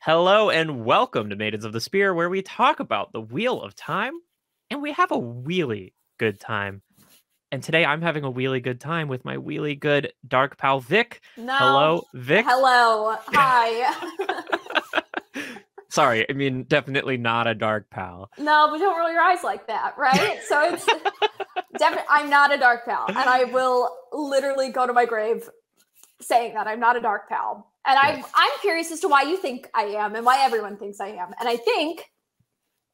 Hello and welcome to Maidens of the Spear, where we talk about the Wheel of Time, and we have a really good time. And today I'm having a really good time with my really good dark pal, Vic. No. Hello, Vic. Hello. Hi. Sorry, I mean, definitely not a dark pal. No, but don't roll your eyes like that, right? So it's definitely, I'm not a dark pal. And I will literally go to my grave saying that I'm not a dark pal. And I'm curious as to why you think I am and why everyone thinks I am. And I think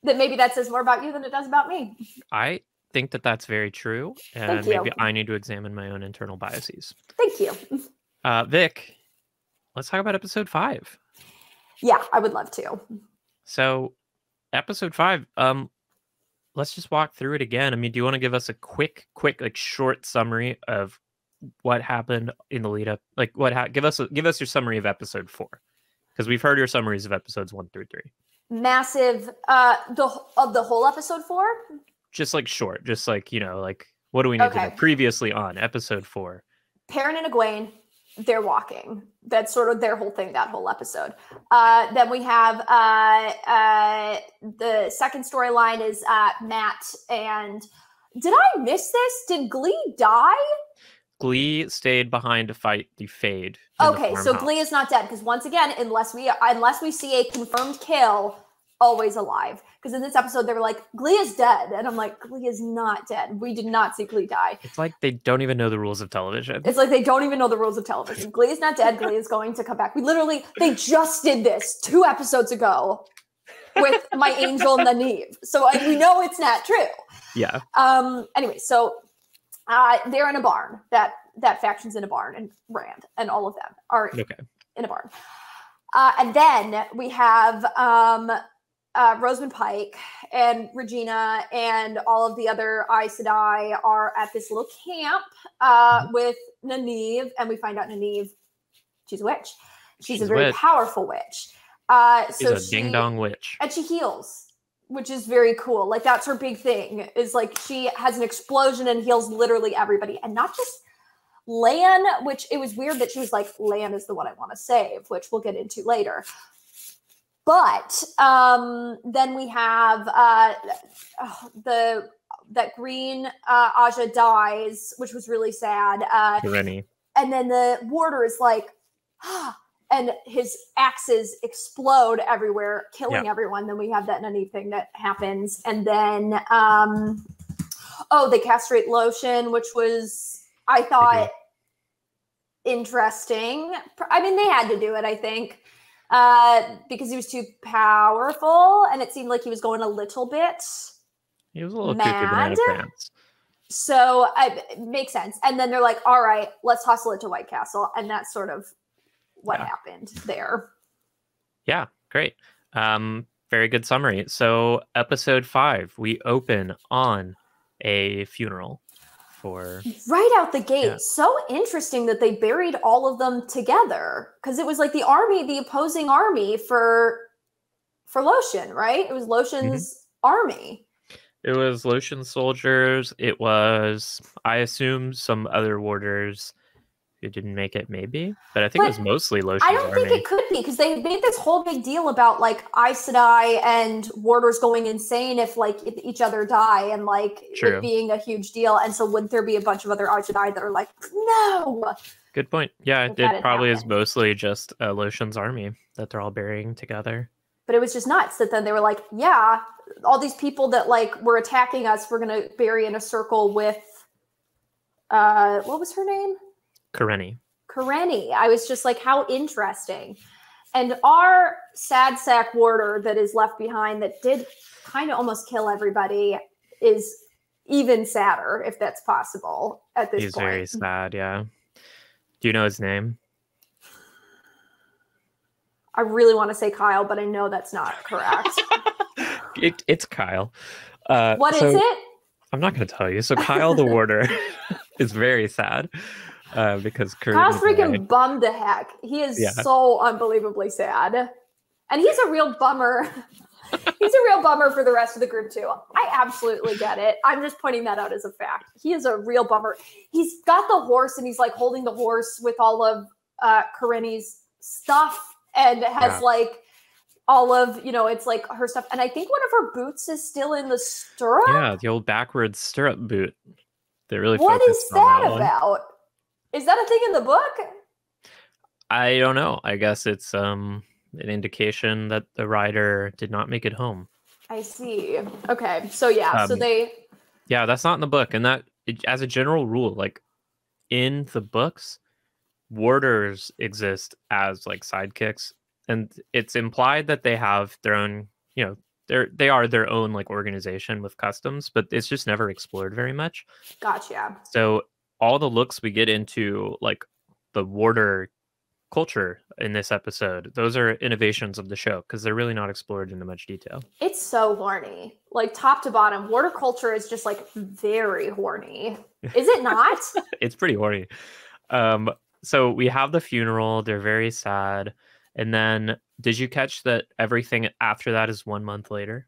that maybe that says more about you than it does about me. I think that that's very true. And maybe I need to examine my own internal biases. Thank you. Vic, let's talk about episode 5. Yeah, I would love to. So, episode 5, let's just walk through it again. I mean, do you want to give us a quick, like short summary of what happened in the lead up? Like, give us your summary of episode 4, because we've heard your summaries of episodes 1 through 3. Massive. Of the whole episode 4. Just like short, just like, like what do we need to know previously on episode 4? Perrin and Egwene, they're walking. That's sort of their whole thing, that whole episode. Then we have the second storyline is Matt and... Did I miss this? Did Glee die? Glee stayed behind to fight the Fade. Okay, so Glee is not dead, because once again, unless we see a confirmed kill, always alive. Because in this episode, they were like, Glee is dead. And I'm like, Glee is not dead. We did not see Glee die. It's like they don't even know the rules of television. It's like they don't even know the rules of television. Glee is not dead. Glee is going to come back. They just did this 2 episodes ago with my angel Nynaeve. So we know it's not true. Yeah. Anyway, so they're in a barn. That faction's in a barn, and Rand and all of them are in a barn. And then we have Rosamund Pike and Regina and all of the other Aes Sedai are at this little camp with Nynaeve, and we find out Nynaeve, she's a witch. She's a very powerful witch. She's a ding-dong witch. And she heals, which is very cool. Like, that's her big thing, is like she has an explosion and heals literally everybody. And not just Lan, which it was weird that she was like, Lan is the one I want to save, which we'll get into later. But then we have that green Aja dies, which was really sad. Rennie. And then the warder is like, and his axes explode everywhere, killing everyone. Then we have that Nynaeve thing that happens. And then, they castrate Lotion, which was, I thought, interesting. I mean, they had to do it, I think. Because he was too powerful, and it seemed like he was going a little bit. He was a little cuckoo banana pants. So it makes sense. And then they're like, "All right, let's hustle it to White Castle," and that's sort of what happened there. Yeah, great. Very good summary. So, episode 5, we open on a funeral. Right out the gate. Yeah. So interesting that they buried all of them together, because it was like the opposing army for Lotion, right? It was Lotion's army. It was Lotion soldiers. It was, I assume, some other warders who didn't make it, maybe. But I think it was mostly Lotion's army. I don't think it could be, because they made this whole big deal about like Aes Sedai and warders going insane if each other die, and it being a huge deal. And so wouldn't there be a bunch of other Aes Sedai that are like, no? Good point. Yeah, it probably is mostly just Lotion's army that they're all burying together. But it was just nuts that then they were like, yeah, all these people that were attacking us, we're going to bury in a circle with, what was her name? Karenni. I was just like, how interesting. And our sad sack warder that is left behind that did kind of almost kill everybody is even sadder, if that's possible at this point. He's very sad, yeah. Do you know his name? I really want to say Kyle, but I know that's not correct. It's Kyle. What is it? I'm not going to tell you. So Kyle the warder is very sad. Because Kyle's freaking bummed to heck. He is so unbelievably sad. And he's a real bummer. He's a real bummer for the rest of the group too. I absolutely get it. I'm just pointing that out as a fact. He is a real bummer. He's got the horse and he's like holding the horse with all of Karenni's stuff, and has like all of, it's like her stuff. And I think one of her boots is still in the stirrup. Yeah, the old backwards stirrup boot. They really What is focused on that about? Is that a thing in the book? I don't know. I guess it's an indication that the writer did not make it home. I see. Okay. So yeah, Yeah, that's not in the book. And as a general rule, like in the books, warders exist as like sidekicks. And it's implied that they have their own, they are their own like organization with customs, but it's just never explored very much. Gotcha. So all the looks we get into like the warder culture in this episode, those are innovations of the show because they're really not explored into much detail. It's so horny, like top to bottom. Warder culture is just like very horny. Is it not? It's pretty horny. So we have the funeral. They're very sad. And then did you catch that everything after that is 1 month later?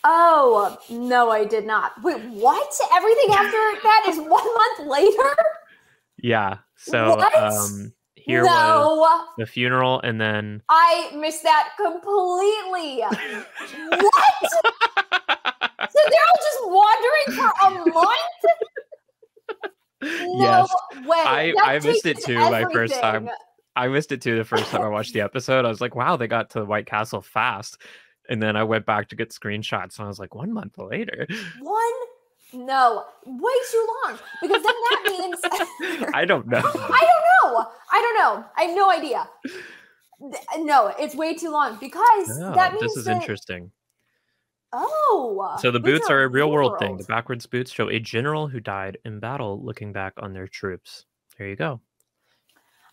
Oh, no, I did not. Wait, what? Everything after that is 1 month later? Yeah. So here was the funeral, and then I missed that completely. What? So they're all just wandering for a month? Yes. No way. I missed it too my first time. I missed it too the first time I watched the episode. I was like, wow, they got to the White Castle fast. And then I went back to get screenshots, and I was like, 1 month later. No, way too long. Because then that means I don't know. I don't know. I have no idea. No, it's way too long because that means this is interesting. Oh. So the boots are a real world thing. The backwards boots show a general who died in battle looking back on their troops. There you go.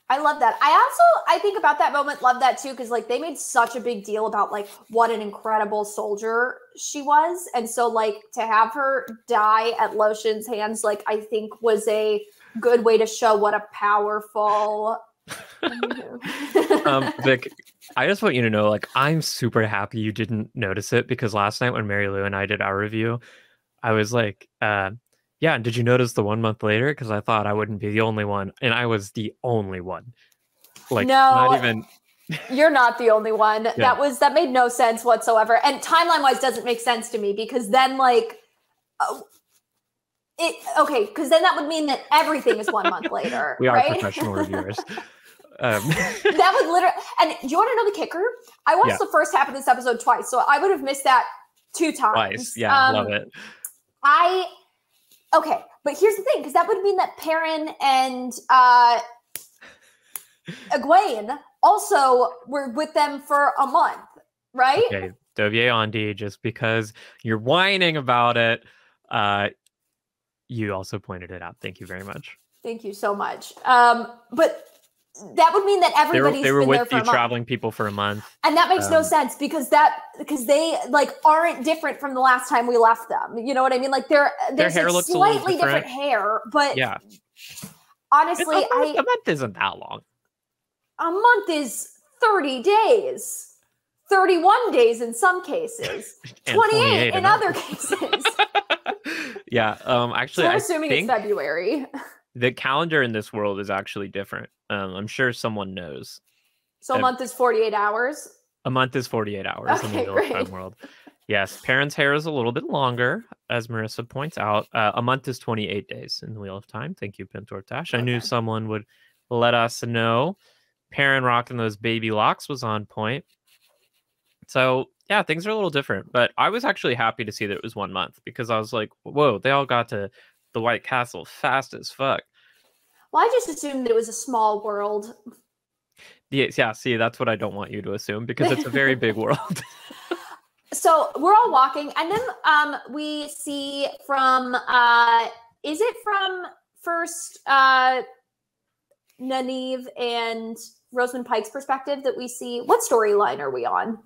I love that. I think about that moment, love that too, because like they made such a big deal about like what an incredible soldier she was. And so like to have her die at Lotion's hands, like I think was a good way to show what a powerful Vic, I just want you to know, like, I'm super happy you didn't notice it because last night when Mary Lou and I did our review, I was like, yeah, did you notice the 1 month later? Because I thought I wouldn't be the only one, and I was the only one. Like, no, not even. You're not the only one. Yeah. That made no sense whatsoever, and timeline wise doesn't make sense to me because then like, because then that would mean that everything is 1 month later. We are right? professional reviewers. That would literally. And do you want to know the kicker? I watched the first half of this episode twice, so I would have missed that 2 times. Twice, yeah, love it. Okay, but here's the thing, because that would mean that Perrin and Egwene also were with them for a month, right? Okay, Dovier Andy, just because you're whining about it, you also pointed it out. Thank you very much. Thank you so much. But that would mean that everybody's they were been with there for the traveling people for a month, and that makes no sense because they like aren't different from the last time we left them. You know what I mean? Like their hair looks slightly different hair, but yeah. Honestly, a month isn't that long. A month is 30 days, 31 days in some cases, 28 in other cases. Yeah, actually, so I'm assuming it's February. The calendar in this world is actually different. I'm sure someone knows. So a month is 48 hours? A month is 48 hours in the Wheel of Time world. Yes, Perrin's hair is a little bit longer, as Marissa points out. A month is 28 days in the Wheel of Time. Thank you, Pentortash. I knew someone would let us know. Perrin rocking those baby locks was on point. So, yeah, things are a little different. But I was actually happy to see that it was 1 month because I was like, whoa, they all got to the White Castle fast as fuck. Well, I just assumed that it was a small world. Yeah, see, that's what I don't want you to assume because it's a very big world. So we're all walking, and then we see from is it from first Nynaeve and Rosamund Pike's perspective that we see? What storyline are we on?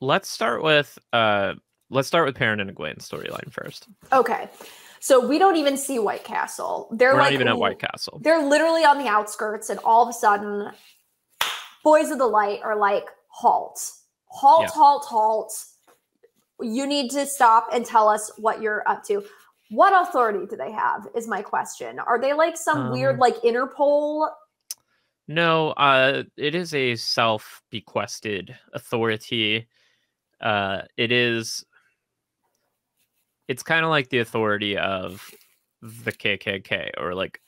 Let's start with Perrin and Egwene's storyline first. Okay. So we don't even see White Castle. We're not even at White Castle. They're literally on the outskirts, and all of a sudden, Boys of the Light are like, halt. You need to stop and tell us what you're up to. What authority do they have is my question. Are they like some weird like Interpol No, it is a self-bequested authority. It's kind of like the authority of the KKK or like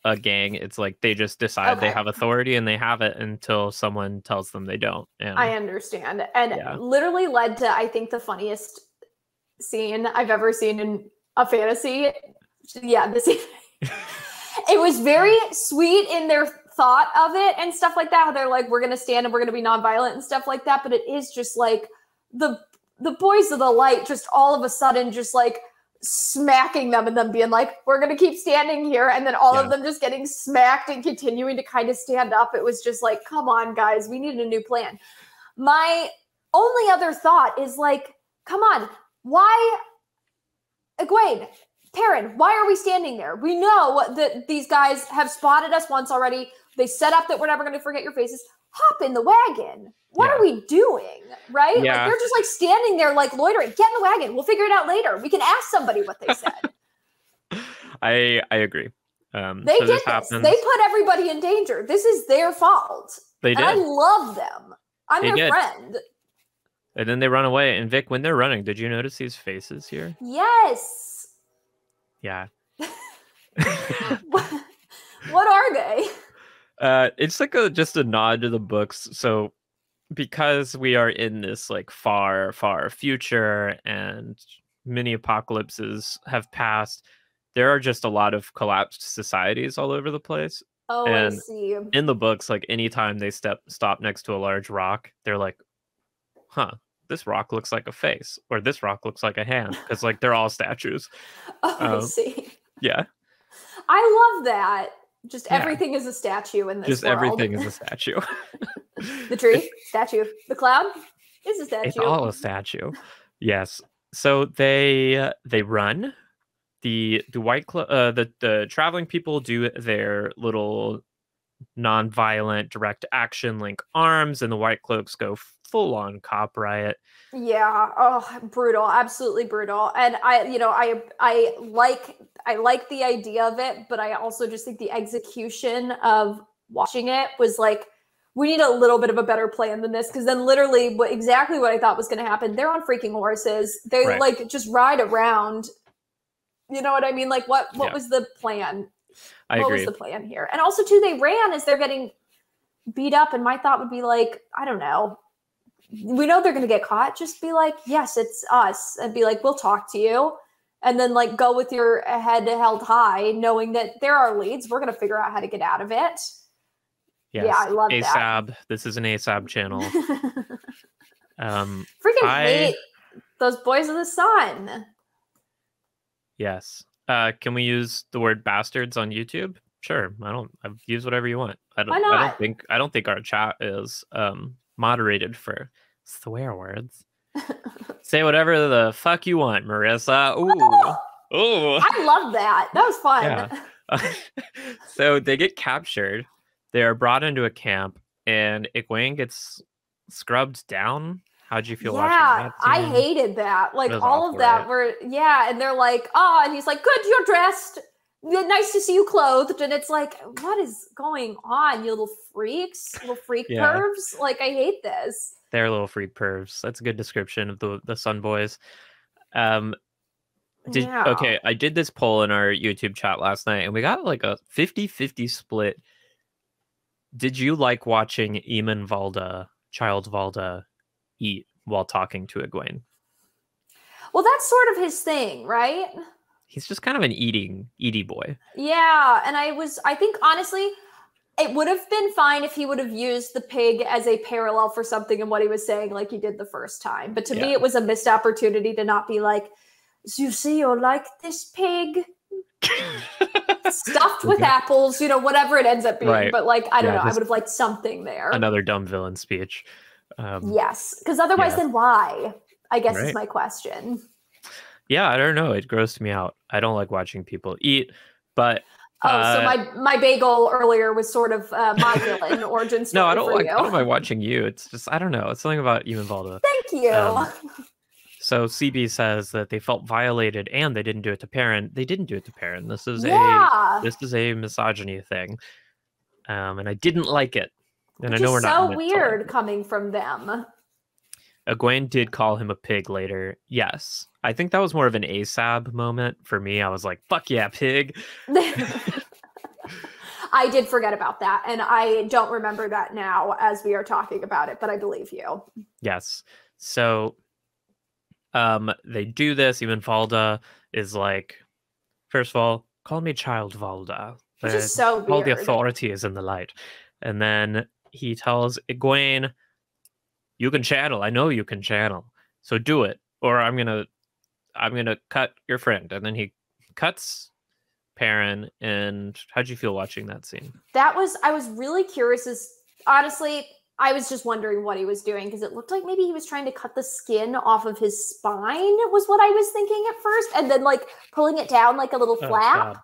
a gang. It's like they just decide they have authority and they have it until someone tells them they don't. And I understand. And literally led to, I think, the funniest scene I've ever seen in a fantasy. Yeah, this it was very sweet in their thought of it and stuff like that. How they're like, we're gonna stand and we're gonna be nonviolent and stuff like that. But it is just like the boys of the light just all of a sudden just like smacking them and them being like, we're gonna keep standing here, and then all of them just getting smacked and continuing to kind of stand up. It was just like, come on, guys, we need a new plan. My only other thought is like, come on, why, Egwene, Perrin, why are we standing there? We know that these guys have spotted us once already. They set up that we're never going to forget your faces. Hop in the wagon. What are we doing? Right? Yeah. Like, they're just like standing there, like loitering. Get in the wagon. We'll figure it out later. We can ask somebody what they said. I agree. They did this. They put everybody in danger. This is their fault. They did. And I love them. I'm their friend. And then they run away. And Vic, when they're running, did you notice these faces here? Yes. Yeah. What are they? It's like just a nod to the books. So because we are in this like far, far future and many apocalypses have passed, there are just a lot of collapsed societies all over the place. Oh, and I see. In the books, like anytime they stop next to a large rock, they're like, huh, this rock looks like a face, or this rock looks like a hand, because like they're all statues. Oh, I see. Yeah. I love that. Just everything is a statue in this Just world. Everything is a statue. The tree, statue. The cloud is a statue. It's all a statue. Yes. So they run. The traveling people do their little non-violent direct action link arms, and the White Cloaks go full on cop riot. Yeah. Oh, brutal. Absolutely brutal. And I like the idea of it, but I also just think the execution of watching it was like, we need a little bit of a better plan than this. Because then literally exactly what I thought was going to happen. They're on freaking horses. They like just ride around. You know what I mean? Like what was the plan? I agree. What was the plan here? And also too, they ran as they're getting beat up. And my thought would be like, I don't know. We know they're going to get caught. Just be like, yes, it's us. And be like, we'll talk to you. And then like go with your head held high, knowing that there are leads. We're going to figure out how to get out of it. Yes. Yeah, I love ASAB. that. This is an ASAB channel. Hate those boys of the sun. Yes. Can we use the word bastards on YouTube? Sure. I've used whatever you want. Why not? I don't think our chat is moderated for swear words. Say whatever the fuck you want, Marissa. Ooh. Ooh. I love that. That was fun. Yeah. So they get captured. They are brought into a camp, and Egwene gets scrubbed down. How'd you feel watching that? I hated that. Like all of that were, and they're like, oh, and he's like, good, you're dressed. Nice to see you clothed. And it's like, what is going on, you little freaks, little freak pervs? Like, I hate this. They're little freak pervs. That's a good description of the Sun Boys. Okay, I did this poll in our YouTube chat last night, and we got like a 50-50 split. Did you like watching Eamon Valda, Child Valda, eat while talking to Egwene? Well, that's sort of his thing, right? He's just kind of an eaty boy. Yeah, and I think honestly, it would have been fine if he would have used the pig as a parallel for something in what he was saying like he did the first time. But to me, it was a missed opportunity to not be like, you see, you like this pig? Stuffed with apples, whatever it ends up being. Right. But like, I don't know. I would have liked something there. Another dumb villain speech. Yes, because otherwise then why? I guess is my question. Yeah, I don't know. It grossed me out. I don't like watching people eat, but... so my bagel earlier was sort of my villain origin story. No, I don't mind watching you. It's just, I don't know. It's something about you and Valda. Thank you. So CB says that they felt violated and they didn't do it to Perrin. They didn't do it to Perrin. This is a misogyny thing. And I didn't like it. And Which I know we're is not so weird coming from them. Egwene did call him a pig later. Yes. I think that was more of an ASAB moment for me. I was like, fuck yeah, pig. I did forget about that. And I don't remember that now as we are talking about it, but I believe you. Yes. So they do this. Even Valda is like, first of all, call me Child Valda. Which is so weird. All the authority is in the light. And then he tells Egwene, you can channel. I know you can channel. So do it. Or I'm gonna cut your friend. And then he cuts Perrin. And how'd you feel watching that scene? I was really curious honestly, I was just wondering what he was doing because it looked like maybe he was trying to cut the skin off of his spine was what I was thinking at first. And then like pulling it down like a little flap. God.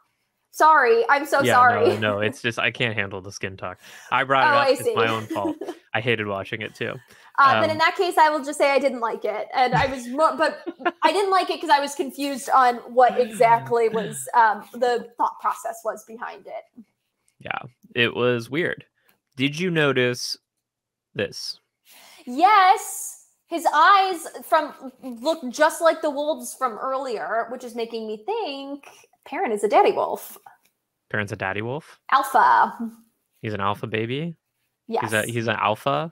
Sorry, I'm so sorry. No, it's just I can't handle the skin talk. I brought it up. It's my own fault. I hated watching it too. Then in that case, I will just say I didn't like it, and but I didn't like it because I was confused on what exactly was the thought process was behind it. Yeah, it was weird. Did you notice this? Yes, his eyes look just like the wolves from earlier, which is making me think Perrin is a daddy wolf. Perrin's a daddy wolf? Alpha. He's an alpha baby? Yes. He's an alpha?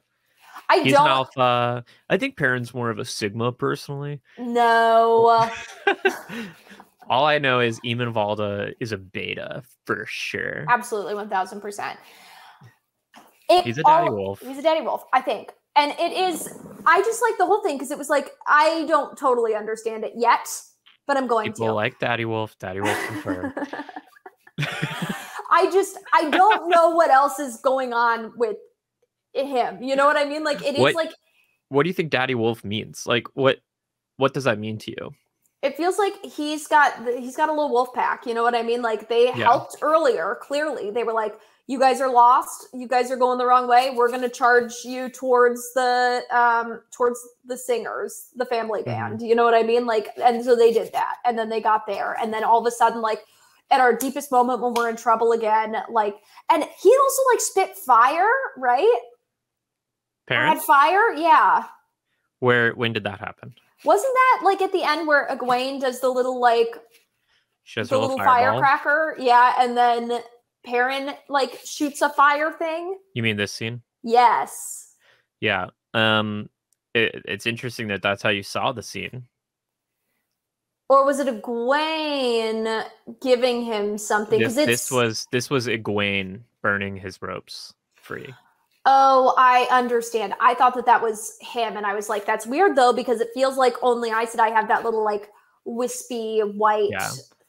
He's an alpha. I think Perrin's more of a sigma, personally. No. All I know is Eamon Valda is a beta, for sure. Absolutely, 1000%. He's a daddy wolf. He's a daddy wolf, I think. And it is, I just like the whole thing because it was like, I don't totally understand it yet, but I'm going to. People like daddy wolf confirmed. I don't know what else is going on with him. You know what I mean? Like it is like. What do you think daddy wolf means? Like what does that mean to you? It feels like he's got a little wolf pack. You know what I mean? Like they helped earlier. Clearly, they were like, "You guys are lost. You guys are going the wrong way. We're going to charge you towards the singers, the family band." Mm-hmm. You know what I mean? Like, and so they did that, and then they got there, and then all of a sudden, like at our deepest moment when we're in trouble again, like, and he also like spit fire, right? Perrin? Had fire, yeah. When did that happen? Wasn't that like at the end where Egwene does the little like the little firecracker? Yeah, and then Perrin like shoots a fire thing. You mean this scene? Yes. Yeah. It's interesting that that's how you saw the scene. Or was it Egwene giving him something? This was Egwene burning his ropes free. Oh, I understand. I thought that was him, and I was like, that's weird though, because it feels like only Aes Sedai have that little like wispy white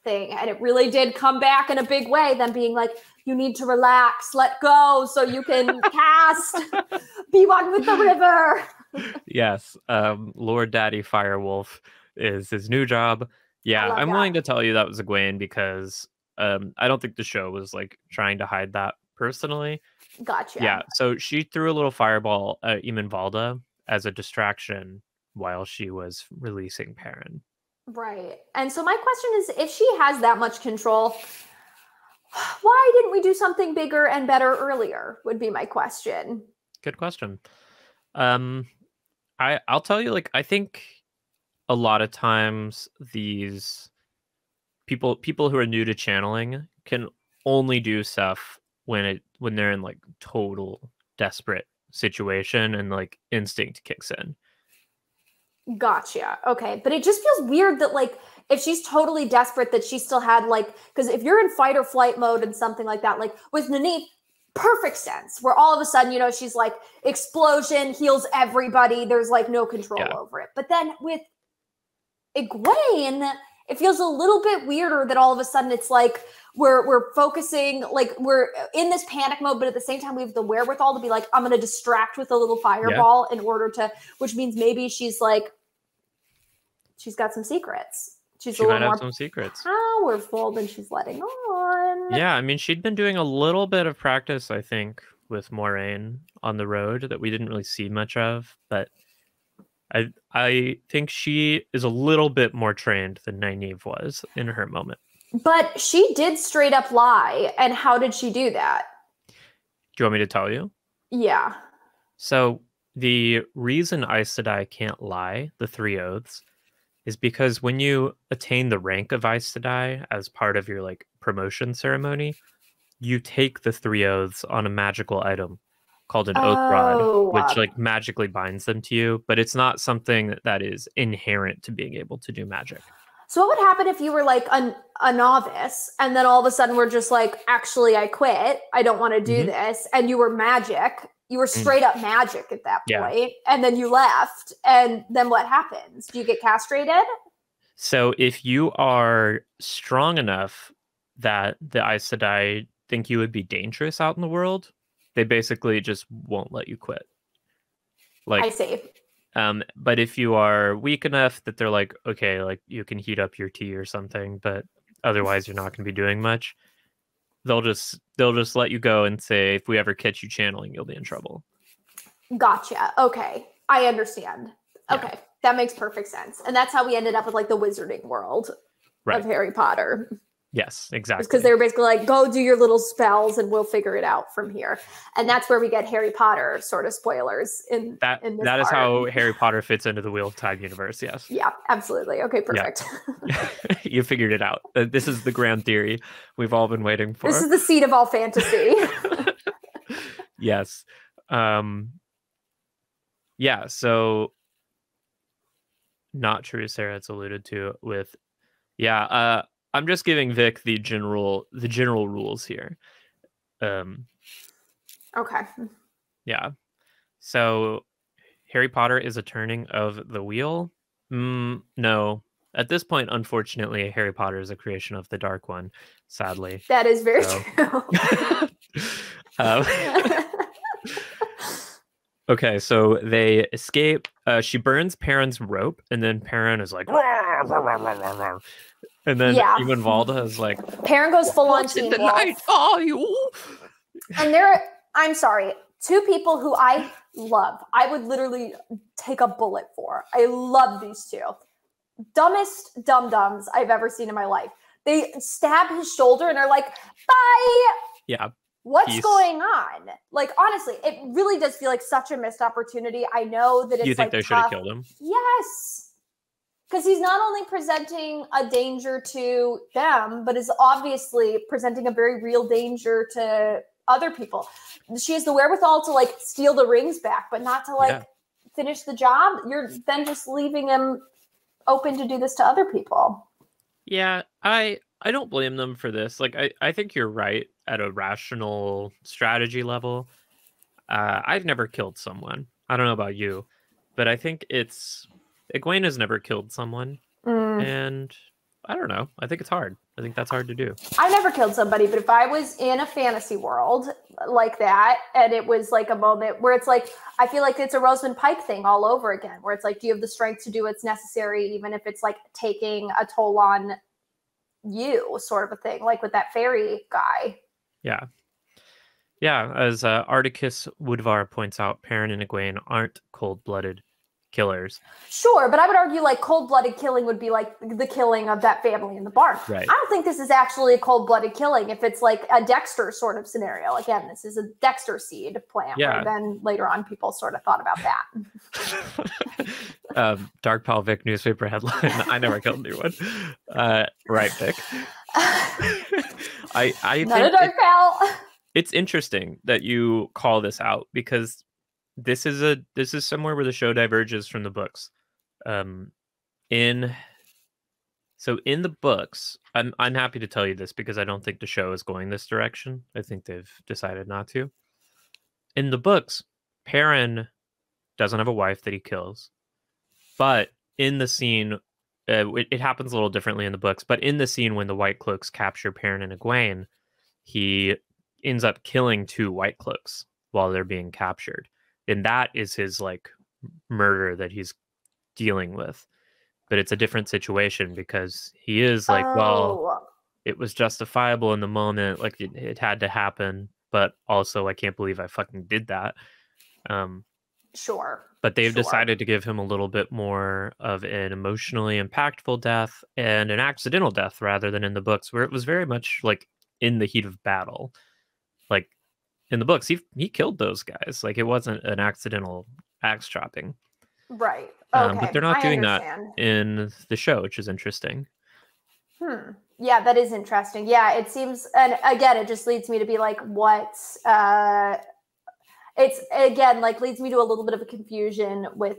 thing, and it really did come back in a big way. Them being like, you need to relax, let go, so you can cast, be one with the river. Yes, Lord Daddy Firewolf is his new job. Yeah, I'm willing to tell you that was Egwene because I don't think the show was like trying to hide that personally. Gotcha. Yeah, so she threw a little fireball at Eamon Valda as a distraction while she was releasing Perrin. Right. And so my question is, if she has that much control, why didn't we do something bigger and better earlier, would be my question. Good question. I'll tell you, like, I think a lot of times these people who are new to channeling can only do stuff when they're in like total desperate situation and like instinct kicks in. Gotcha. Okay. But it just feels weird that like if she's totally desperate that she still had like, because if you're in fight or flight mode and something like that, like with Nynaeve, perfect sense where all of a sudden, you know, she's like explosion, heals everybody. There's like no control over it. But then with Egwene, it feels a little bit weirder that all of a sudden it's like we're focusing, like we're in this panic mode, but at the same time we have the wherewithal to be like, I'm going to distract with a little fireball in order to, which means maybe she's like, she's got some secrets. She might have some secrets. Powerful than she's letting on. Yeah, I mean, she'd been doing a little bit of practice, I think, with Moiraine on the road that we didn't really see much of, but I think she is a little bit more trained than Nynaeve was in her moment. But she did straight up lie. And how did she do that? Do you want me to tell you? Yeah. So the reason Aes Sedai can't lie, the three oaths, is because when you attain the rank of Aes Sedai as part of your like promotion ceremony, you take the three oaths on a magical item called an oath rod, Oh. which like magically binds them to you, but it's not something that is inherent to being able to do magic. So what would happen if you were like a novice and then all of a sudden we're just like, actually, I quit. I don't want to do this. And you were magic. You were straight up magic at that point. And then you left. And then what happens? Do you get castrated? So if you are strong enough that the Aes Sedai think you would be dangerous out in the world, they basically just won't let you quit. Like, I see. But if you are weak enough that they're like, okay, like you can heat up your tea or something, but otherwise you're not going to be doing much, they'll just let you go and say, if we ever catch you channeling, you'll be in trouble. Gotcha. Okay, I understand. Okay, that makes perfect sense, and that's how we ended up with like the wizarding world of Harry Potter. Yes, exactly. Because they were basically like, go do your little spells and we'll figure it out from here. And that's where we get Harry Potter sort of spoilers in this that is how Harry Potter fits into the Wheel of Time universe, yes. Yeah, absolutely. Okay, perfect. Yeah. You figured it out. This is the grand theory we've all been waiting for. This is the seed of all fantasy. Yes. Yeah, so not true, Sarah, it's alluded to with I'm just giving Vic the general rules here. Okay. Yeah. So Harry Potter is a turning of the wheel? No. At this point, unfortunately, Harry Potter is a creation of the Dark One, sadly. That is very true. Okay, so they escape. She burns Perrin's rope, and then Perrin is like, and then even Valda is like, Perrin goes full on Teen Wolf. Night are you? And I'm sorry, two people who I love. I would literally take a bullet for. I love these two. Dumbest dum-dums I've ever seen in my life. They stab his shoulder and are like, bye. Yeah. What's going on? Like, honestly, it really does feel like such a missed opportunity. I know that it's You think they should have killed him? Yes. Because he's not only presenting a danger to them, but is obviously presenting a very real danger to other people. She has the wherewithal to like steal the rings back, but not to like finish the job. You're then just leaving him open to do this to other people. Yeah, I don't blame them for this. Like, I think you're right at a rational strategy level. I've never killed someone. I don't know about you, but I think Egwene has never killed someone. And I don't know. I think it's hard. I think that's hard to do. I never killed somebody, but if I was in a fantasy world like that, and it was like a moment where it's like, I feel like it's a Rosamund Pike thing all over again, where it's like, do you have the strength to do what's necessary, even if it's like taking a toll on you, sort of a thing, like with that fairy guy. Yeah. Yeah, as Articus Woodvar points out, Perrin and Egwene aren't cold-blooded killers. Sure, but I would argue like cold-blooded killing would be like the killing of that family in the barn. Right. I don't think this is actually a cold-blooded killing if it's like a Dexter sort of scenario. Again, this is a Dexter seed plant. Yeah. Then later on, people sort of thought about that. Dark Pal Vic newspaper headline. I never killed anyone. Right, Vic. I Not a Dark Pal. It's interesting that you call this out because this is somewhere where the show diverges from the books. In the books, I'm happy to tell you this because I don't think the show is going this direction. I think they've decided not to. In the books, Perrin doesn't have a wife that he kills, but in the scene, it happens a little differently in the books. But in the scene when the White Cloaks capture Perrin and Egwene, he ends up killing 2 White Cloaks while they're being captured. And that is his like murder that he's dealing with. But it's a different situation because he is like, well, it was justifiable in the moment. Like it had to happen. But also I can't believe I fucking did that. Sure. But they've decided to give him a little bit more of an emotionally impactful death and an accidental death rather than in the books where it was very much like in the heat of battle. Like in the books, he killed those guys. Like, it wasn't an accidental axe chopping. Right. Okay. But they're not doing understand. that in the show, which is interesting. Yeah, that is interesting. Yeah, it seems, and again, it just leads me to be like, what? It's again like leads me to a little bit of a confusion with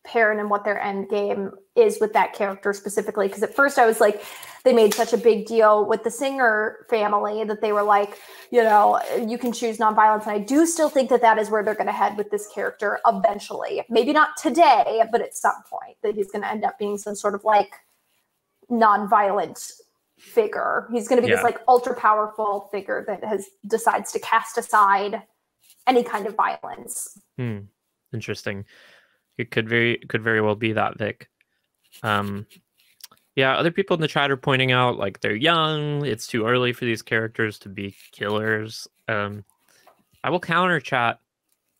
Perrin and what their end game is with that character specifically. Because at first I was like, they made such a big deal with the Singer family that they were like, you know, you can choose nonviolence. And I do still think that that is where they're going to head with this character eventually. Maybe not today, but at some point that he's going to end up being some sort of like nonviolent figure. He's going to be this like ultra powerful figure that decides to cast aside any kind of violence. Interesting. It could very well be that, Vic. Yeah, other people in the chat are pointing out like they're young. It's too early for these characters to be killers. I will counter chat.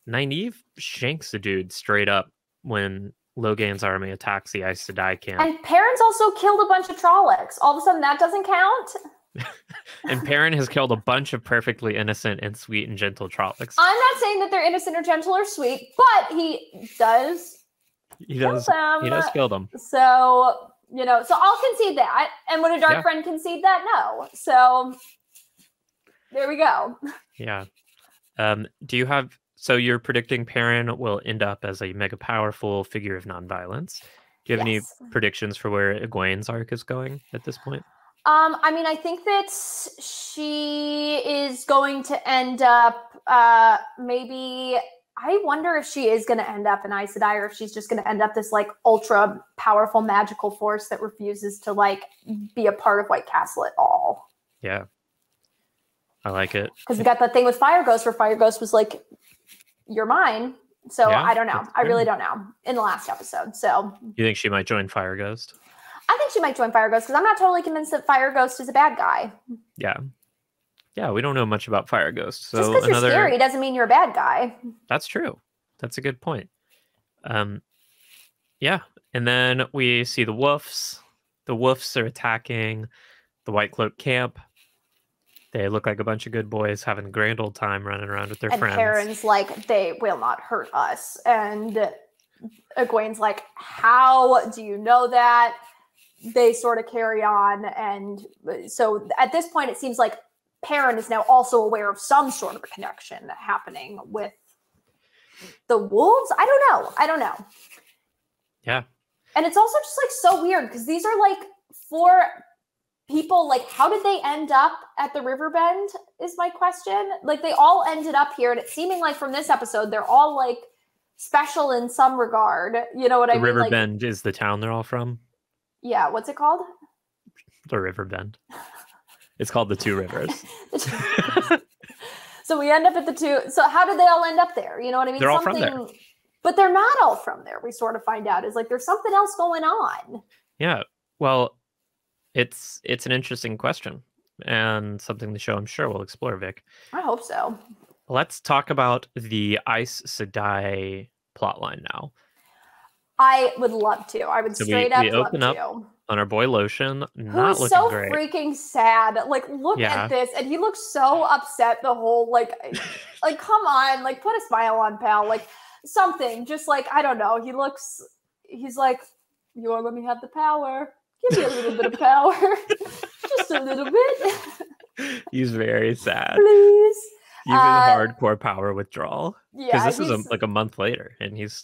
Nynaeve shanks a dude straight up when Logain's army attacks the Aes Sedai camp. And Perrin's also killed a bunch of Trollocs. All of a sudden, that doesn't count. And Perrin has killed a bunch of perfectly innocent and sweet and gentle Trollocs. I'm not saying that they're innocent or gentle or sweet, but he does. He does kill them. So, you know, so I'll concede that. And would a dark friend concede that? No. So there we go. Yeah. Do you have, so you're predicting Perrin will end up as a mega powerful figure of nonviolence. Do you have any predictions for where Egwene's arc is going at this point? I mean, I think that she is going to end up maybe, I wonder if she is going to end up in Aes Sedai or if she's just going to end up this like ultra powerful magical force that refuses to like be a part of White Castle at all. Yeah. I like it. Because we got that thing with Fire Ghost where Fire Ghost was like, you're mine. So I don't know. I really don't know in the last episode. So you think she might join Fire Ghost? I think she might join Fire Ghost because I'm not totally convinced that Fire Ghost is a bad guy. Yeah. Yeah, we don't know much about Fire Ghost. So just because you're scary doesn't mean you're a bad guy. That's true. That's a good point. Yeah. And then we see the Wolves. The Wolves are attacking the White Cloak camp. They look like a bunch of good boys having a grand old time running around with their friends. And Perrin's like, they will not hurt us. And Egwene's like, how do you know that? They sort of carry on. And so at this point, it seems like Perrin is now also aware of some sort of a connection happening with the wolves. I don't know. Yeah. And it's also just like so weird because these are like 4 people. Like, how did they end up at the Riverbend is my question. Like, they all ended up here. And it's seeming like from this episode, they're all like special in some regard. You know what I mean? Riverbend is the town they're all from. Yeah, what's it called? The Riverbend. It's called the Two Rivers. So we end up at the two. So how did they all end up there? You know what I mean? They're all from there. But they're not all from there. We sort of find out is like there's something else going on. Yeah. Well, it's an interesting question and something the show I'm sure will explore, Vic. I hope so. Let's talk about the Aes Sedai plotline now. I would love to. I would straight up love to. On our boy Lotion, not looking so great. Freaking sad. Like, look at this, and he looks so upset. The whole like come on, like put a smile on, pal. Like something, just like I don't know. He's like, you want to let me have the power? Give me a little bit of power, just a little bit. He's very sad. Please. He's in hardcore power withdrawal. Yeah, because this is like a month later, and he's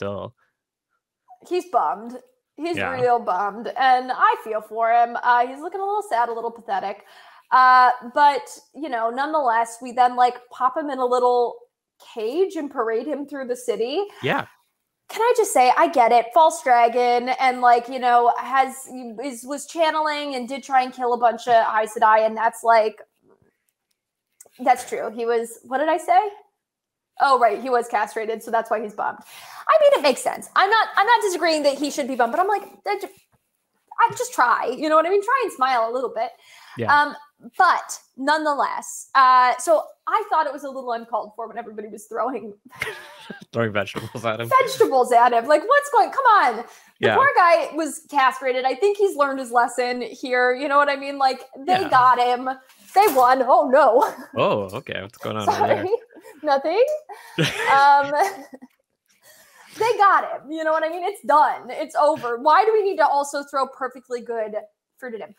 bummed. He's real bummed, and I feel for him. He's looking a little sad, a little pathetic. But, you know, nonetheless, we then, like, pop him in a little cage and parade him through the city. Yeah. Can I just say, I get it. False dragon, and, like, you know, was channeling and did try and kill a bunch of Aes Sedai, and that's, like, that's true. He was, what did I say? Oh, right. He was castrated, so that's why he's bummed. I mean, it makes sense. I'm not disagreeing that he should be bummed, but I'm like, I just try. You know what I mean? Try and smile a little bit. Yeah. But nonetheless, so I thought it was a little uncalled for when everybody was throwing vegetables at him. Like, what's going? Come on. The poor guy was castrated. I think he's learned his lesson here. You know what I mean? Like, they got him. They won. Oh no. Oh, okay. What's going on Sorry. over there? Nothing. They got him. You know what I mean? It's done. It's over. Why do we need to also throw perfectly good fruit at him?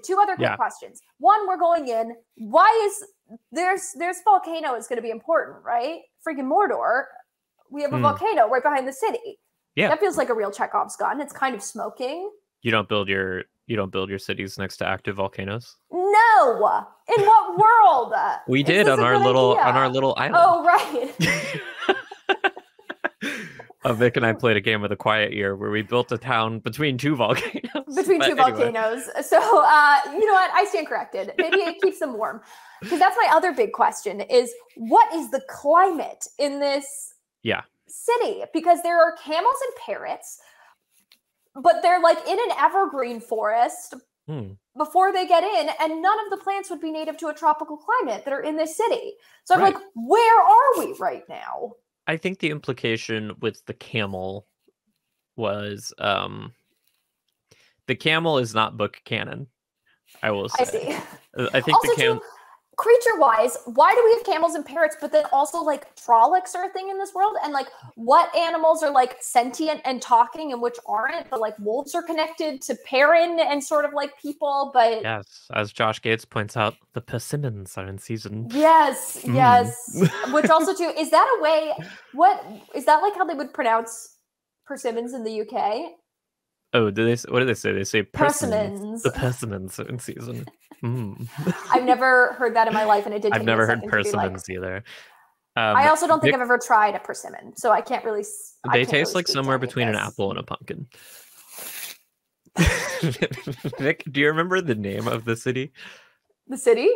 Two other quick questions. One, we're going in. Why is there's volcano is going to be important, right? Freaking Mordor. We have a volcano right behind the city. Yeah. That feels like a real Chekhov's gun. It's kind of smoking. You don't build your cities next to active volcanoes? No. In what world? We did on our little island. Oh, right. Vic and I played a game of the Quiet Year where we built a town between two volcanoes. Volcanoes. So, you know what? I stand corrected. Maybe it keeps them warm. Because that's my other big question is, what is the climate in this city? Because there are camels and parrots, but they're like in an evergreen forest before they get in, and none of the plants would be native to a tropical climate that are in this city. So I'm like, where are we right now? I think the implication with the camel was the camel is not book canon. I will say. I see. I think also, the camel. Creature-wise, why do we have camels and parrots, but then also like Trollocs are a thing in this world? And like, what animals are like sentient and talking and which aren't? But like wolves are connected to Perrin and sort of like people, but yes, as Josh Gates points out, the persimmons are in season. Yes. Which also too, is that a way? What is that like? How they would pronounce persimmons in the UK? Oh, what do they say? They say persimmons. The persimmons are in season. I've never heard that in my life, and it did. I've never heard persimmons either. I also don't think I've ever tried a persimmon, so I can't really. They taste like somewhere between an apple and a pumpkin. Vic, do you remember the name of the city? The city?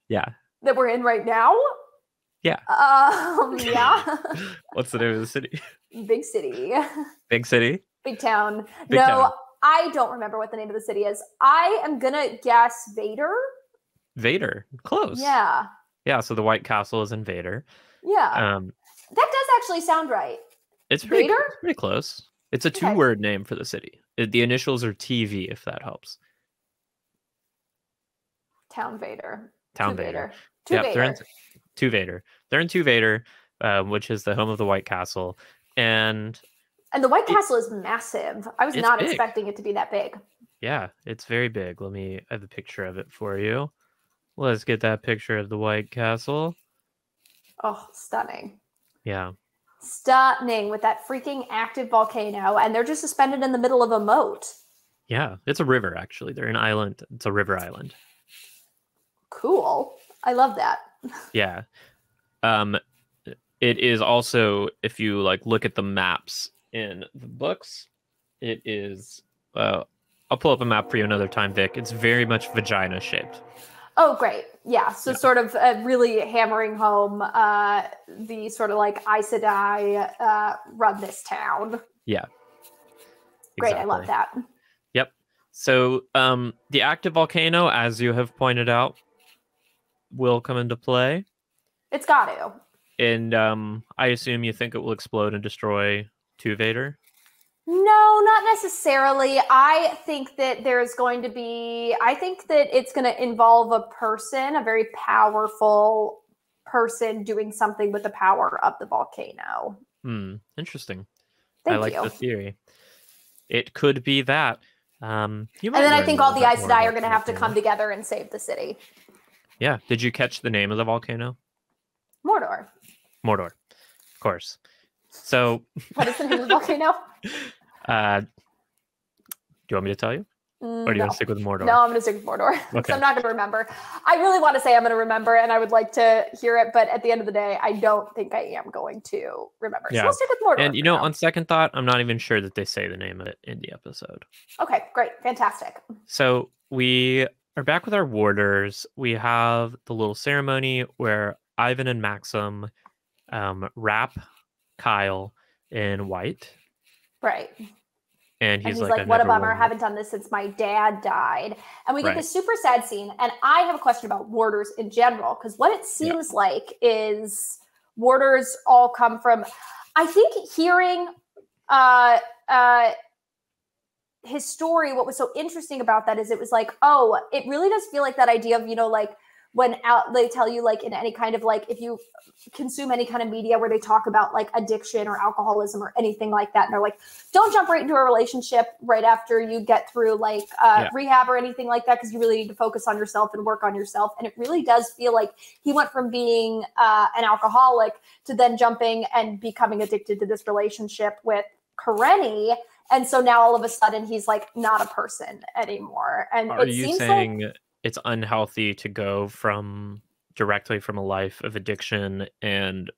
Yeah. That we're in right now? Yeah. Yeah. What's the name of the city? Big city. Big city? Big town. Town. I don't remember what the name of the city is. I am gonna guess Vader. Vader. Close. Yeah. Yeah, so the White Castle is in Vader. Yeah. That does actually sound right. It's pretty close. It's a two-word name for the city. The initials are TV, if that helps. Town Vader. Town Vader. They're in Two Vader. They're in Two Vader, which is the home of the White Castle. And the White Castle is massive. I was not expecting it to be that big. Yeah, it's very big. I have a picture of it for you. Let's get that picture of the White Castle. Oh, stunning. Yeah. Stunning with that freaking active volcano. And they're just suspended in the middle of a moat. Yeah, it's a river, actually. They're an island. It's a river island. Cool. I love that. Yeah. It is also, if you like look at the maps in the books, it is I'll pull up a map for you another time, Vic. It's very much vagina shaped. Oh, great. Yeah. So sort of really hammering home the sort of like Aes Sedai run this town. Yeah. Great. Exactly. I love that. Yep. So the active volcano, as you have pointed out, will come into play. It's got to. And I assume you think it will explode and destroy Two Vader? No, not necessarily. I think that it's going to involve a person, a very powerful person doing something with the power of the volcano. Interesting. Thank I like you. The theory. It could be that. And then I think all the Aes Sedai are going to have to come together and save the city. Yeah. Did you catch the name of the volcano? Mordor. Of course. So what is the name of the volcano? Do you want me to tell you? Or do you want to stick with Mordor? No, I'm going to stick with Mordor. Okay. So I'm not going to remember. I really want to say I'm going to remember, and I would like to hear it, but at the end of the day, I don't think I am going to remember. Yeah. So we'll stick with Mordor. And on second thought, I'm not even sure that they say the name of it in the episode. Okay, great. Fantastic. So we are back with our warders. We have the little ceremony where Ivan and Maxim wrap Kyle in white. Right. And And he's he's like, like, I what a never bummer. I wanted. haven't done this since my dad died. And we get Right. this super sad scene. And I have a question about warders in general, because what it seems like is warders all come from, I think hearing his story, what was so interesting about that is it was like, oh, it really does feel like that idea of, you know, like when they tell you, like, in any kind of, like, if you consume any kind of media where they talk about like addiction or alcoholism or anything like that, and they're like, don't jump right into a relationship right after you get through like rehab or anything like that, because you really need to focus on yourself and work on yourself. And it really does feel like he went from being an alcoholic to then jumping and becoming addicted to this relationship with Karenni. And so now all of a sudden he's like not a person anymore. And Are it you seems saying like it's unhealthy to go directly from a life of addiction and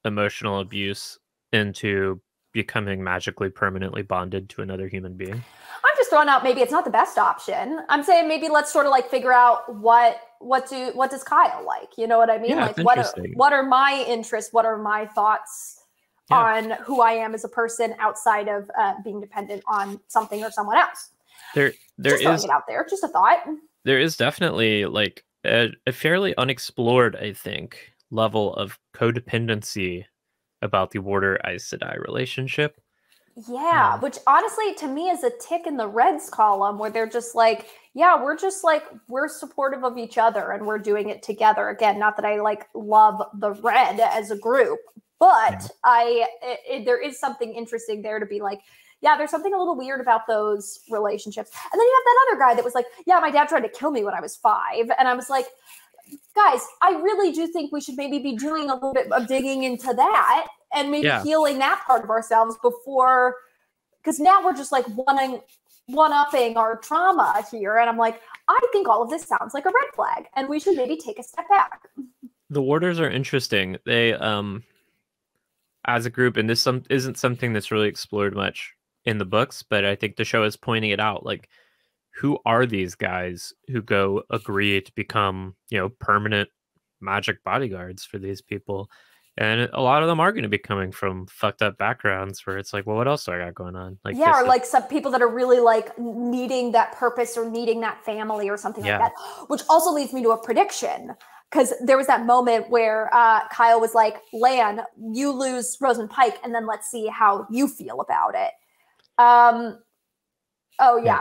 emotional abuse into becoming magically permanently bonded to another human being? I'm just throwing out, maybe it's not the best option. I'm saying maybe let's sort of like figure out what does Kyle like? You know what I mean? Yeah, Like it's interesting. what are my interests? What are my thoughts on who I am as a person outside of being dependent on something or someone else? There just throwing it out there. Just a thought. There is definitely like a fairly unexplored, I think, level of codependency about the Warder Aes Sedai relationship. Yeah, which honestly to me is a tick in the Reds column, where they're just like, yeah, we're supportive of each other and we're doing it together. Again, not that I like love the Red as a group, but there is something interesting there to be like, yeah, there's something a little weird about those relationships. And then you have that other guy that was like, yeah, my dad tried to kill me when I was 5. And I was like, guys, I really do think we should maybe be doing a little bit of digging into that and maybe healing that part of ourselves before, because now we're just like one-upping our trauma here. And I'm like, I think all of this sounds like a red flag and we should maybe take a step back. The Warders are interesting. They, as a group, and this isn't something that's really explored much in the books, but I think the show is pointing it out. Like, who are these guys who go agree to become, permanent magic bodyguards for these people? And a lot of them are going to be coming from fucked up backgrounds where it's like, well, what else do I got going on? Like, or like some people that are really like needing that purpose or needing that family or something like that, which also leads me to a prediction. Because there was that moment where Kyle was like, Lan, you lose Rosamund Pike, and then let's see how you feel about it.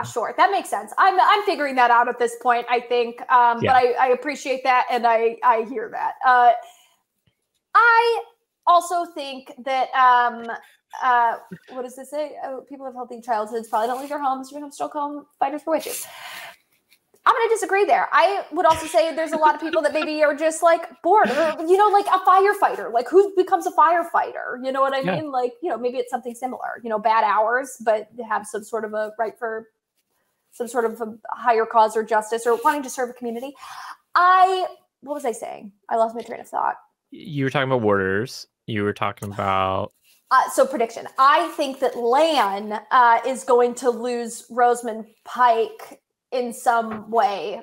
Sure. That makes sense. I'm figuring that out at this point, I think. But I appreciate that, and I hear that. I also think that, what does this say? Oh, people have healthy childhoods probably don't leave their homes to become Stockholm fighters for witches. I'm going to disagree there. I would also say there's a lot of people that maybe are just like bored, or, like a firefighter. Like, who becomes a firefighter? You know what I mean? Like, maybe it's something similar, bad hours, but have some sort of a right for some sort of a higher cause or justice or wanting to serve a community. What was I saying? I lost my train of thought. You were talking about Warders. You were talking about... So prediction. I think that Lan is going to lose Rosamund Pike in some way.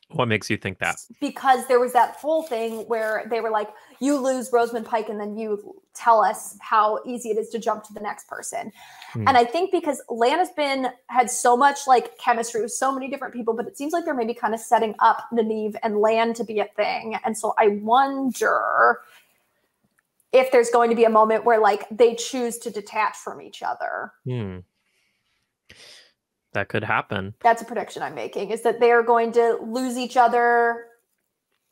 What makes you think that? Because there was that whole thing where they were like, you lose Rosamund Pike and then you tell us how easy it is to jump to the next person. And I think because Lan had so much like chemistry with so many different people, but it seems like they're maybe kind of setting up Nynaeve and Lan to be a thing. And so I wonder if there's going to be a moment where like they choose to detach from each other. That could happen. That's a prediction I'm making, is that they are going to lose each other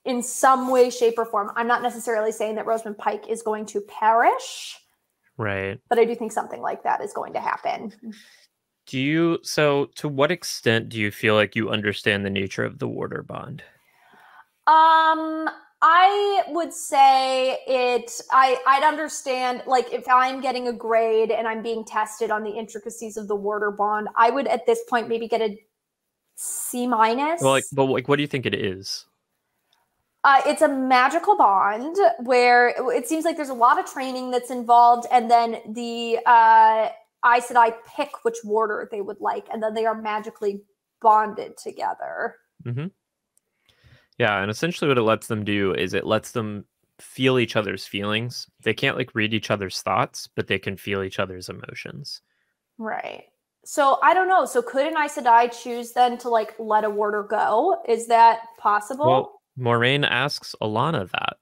in some way, shape, or form. I'm not necessarily saying that Rosamund Pike is going to perish. Right. But I do think something like that is going to happen. So to what extent do you feel like you understand the nature of the Warder bond? I would say I'd understand, like, if I'm getting a grade and I'm being tested on the intricacies of the Warder bond, I would at this point maybe get a C-. Well, what do you think it is? It's a magical bond where it seems like there's a lot of training that's involved, and then the Aes Sedai pick which warder they would like, and then they are magically bonded together. Mm-hmm. Yeah, and essentially what it lets them do is it lets them feel each other's feelings. They can't like read each other's thoughts, but they can feel each other's emotions. Right. So I don't know. So could an Aes Sedai choose then to like let a warder go? Is that possible? Well, Moraine asks Alana that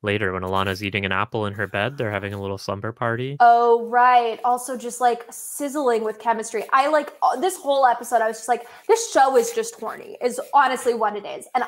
later when Alana's eating an apple in her bed. They're having a little slumber party. Oh, right. Also just like sizzling with chemistry. I like this whole episode, I was just like, this show is just horny, is honestly what it is. And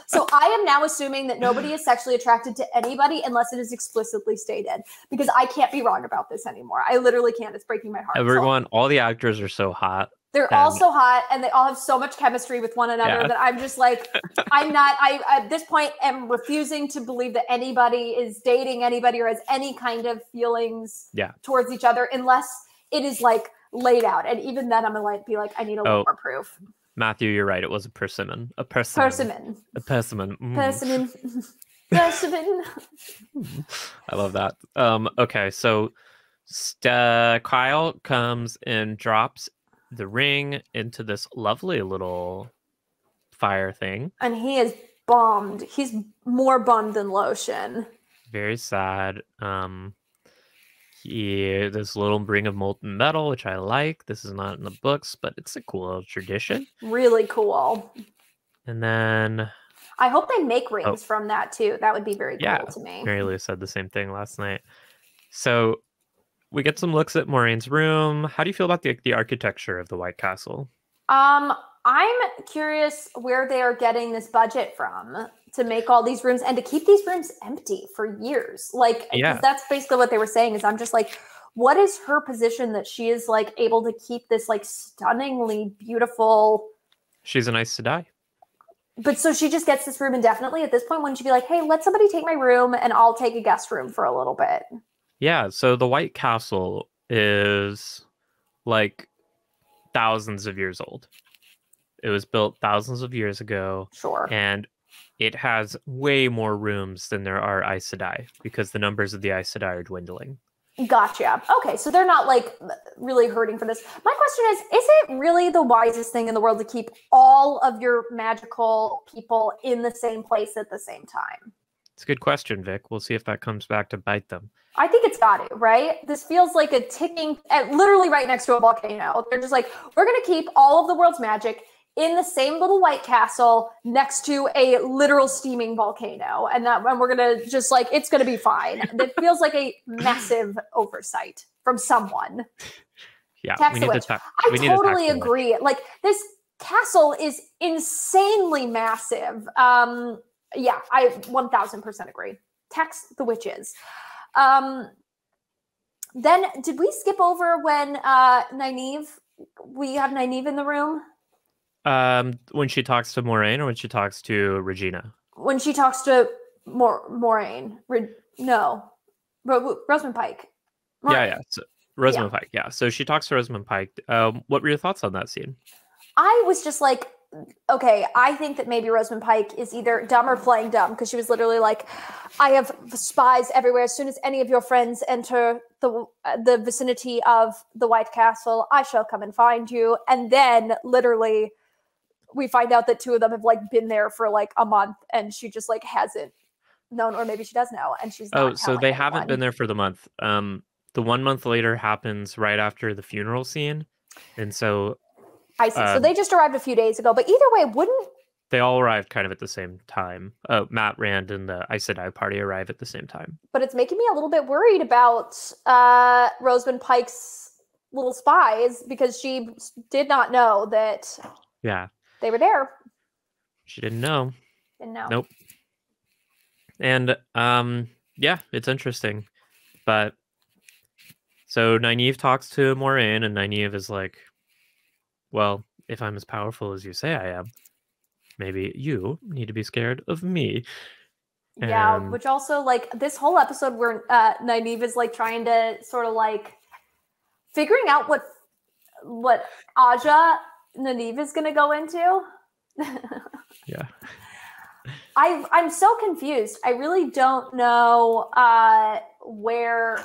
so I am now assuming that nobody is sexually attracted to anybody unless it is explicitly stated, because I can't be wrong about this anymore. I literally can't. It's breaking my heart. Everyone, all the actors are so hot. They're all so hot and they all have so much chemistry with one another that I'm just like, I at this point am refusing to believe that anybody is dating anybody or has any kind of feelings towards each other unless it is like laid out. And even then I'm gonna be like, I need a little more proof. Matthew, you're right. It was a persimmon. A persimmon. A persimmon. Persimmon. Persimmon. I love that. Okay, so Kyle comes and drops the ring into this lovely little fire thing. And he is bummed. He's more bummed than Lotion. Very sad. This little ring of molten metal, which I like. This is not in the books, but it's a cool little tradition. Really cool. And then I hope they make rings from that too. That would be very cool to me. Mary Lou said the same thing last night. So we get some looks at Moraine's room. How do you feel about the architecture of the White Castle? I'm curious where they are getting this budget from to make all these rooms and to keep these rooms empty for years. Like, that's basically what they were saying is I'm just like, what is her position that she is like able to keep this like stunningly beautiful? She's a Aes Sedai. But so she just gets this room indefinitely at this point? Wouldn't she be like, hey, let somebody take my room and I'll take a guest room for a little bit? Yeah, so the White Castle is like thousands of years old. It was built thousands of years ago. Sure. And it has way more rooms than there are Aes Sedai because the numbers of the Aes Sedai are dwindling. Gotcha. Okay, so they're not like really hurting for this. My question is it really the wisest thing in the world to keep all of your magical people in the same place at the same time? It's a good question, Vic. We'll see if that comes back to bite them. I think it's got to, right? This feels like a ticking, literally right next to a volcano. They're just like, we're going to keep all of the world's magic in the same little White Castle next to a literal steaming volcano. And we're going to just like, it's going to be fine. It feels like a massive oversight from someone. Yeah. I totally agree. Like this castle is insanely massive. Yeah, I 1000% agree. Tax the witches. Then did we skip over when we have Nynaeve in the room? When she talks to Moraine or when she talks to Regina? When she talks to Moraine. Rosamund Pike. Moraine. Yeah. So, Rosamund Pike, yeah. So she talks to Rosamund Pike. What were your thoughts on that scene? I was just like, okay, I think that maybe Rosamund Pike is either dumb or playing dumb because she was literally like, I have spies everywhere. As soon as any of your friends enter the vicinity of the White Castle, I shall come and find you. And then literally we find out that two of them have like been there for like a month and she just like hasn't known, or maybe she does know and she's not so they haven't been there for the month. The 1 month later happens right after the funeral scene. And so I see. So they just arrived a few days ago, but either way, wouldn't they all arrived kind of at the same time? Matt Rand and the Aes Sedai party arrive at the same time. But it's making me a little bit worried about Rosamund Pike's little spies because she did not know that they were there. She didn't know. Didn't know. Nope. And it's interesting. But so Nynaeve talks to Moraine and Nynaeve is like, well, if I'm as powerful as you say I am, maybe you need to be scared of me. Yeah, which also, like, this whole episode where Nynaeve is, like, trying to sort of, like, figuring out what Aja Nynaeve is going to go into. Yeah. I'm so confused. I really don't know where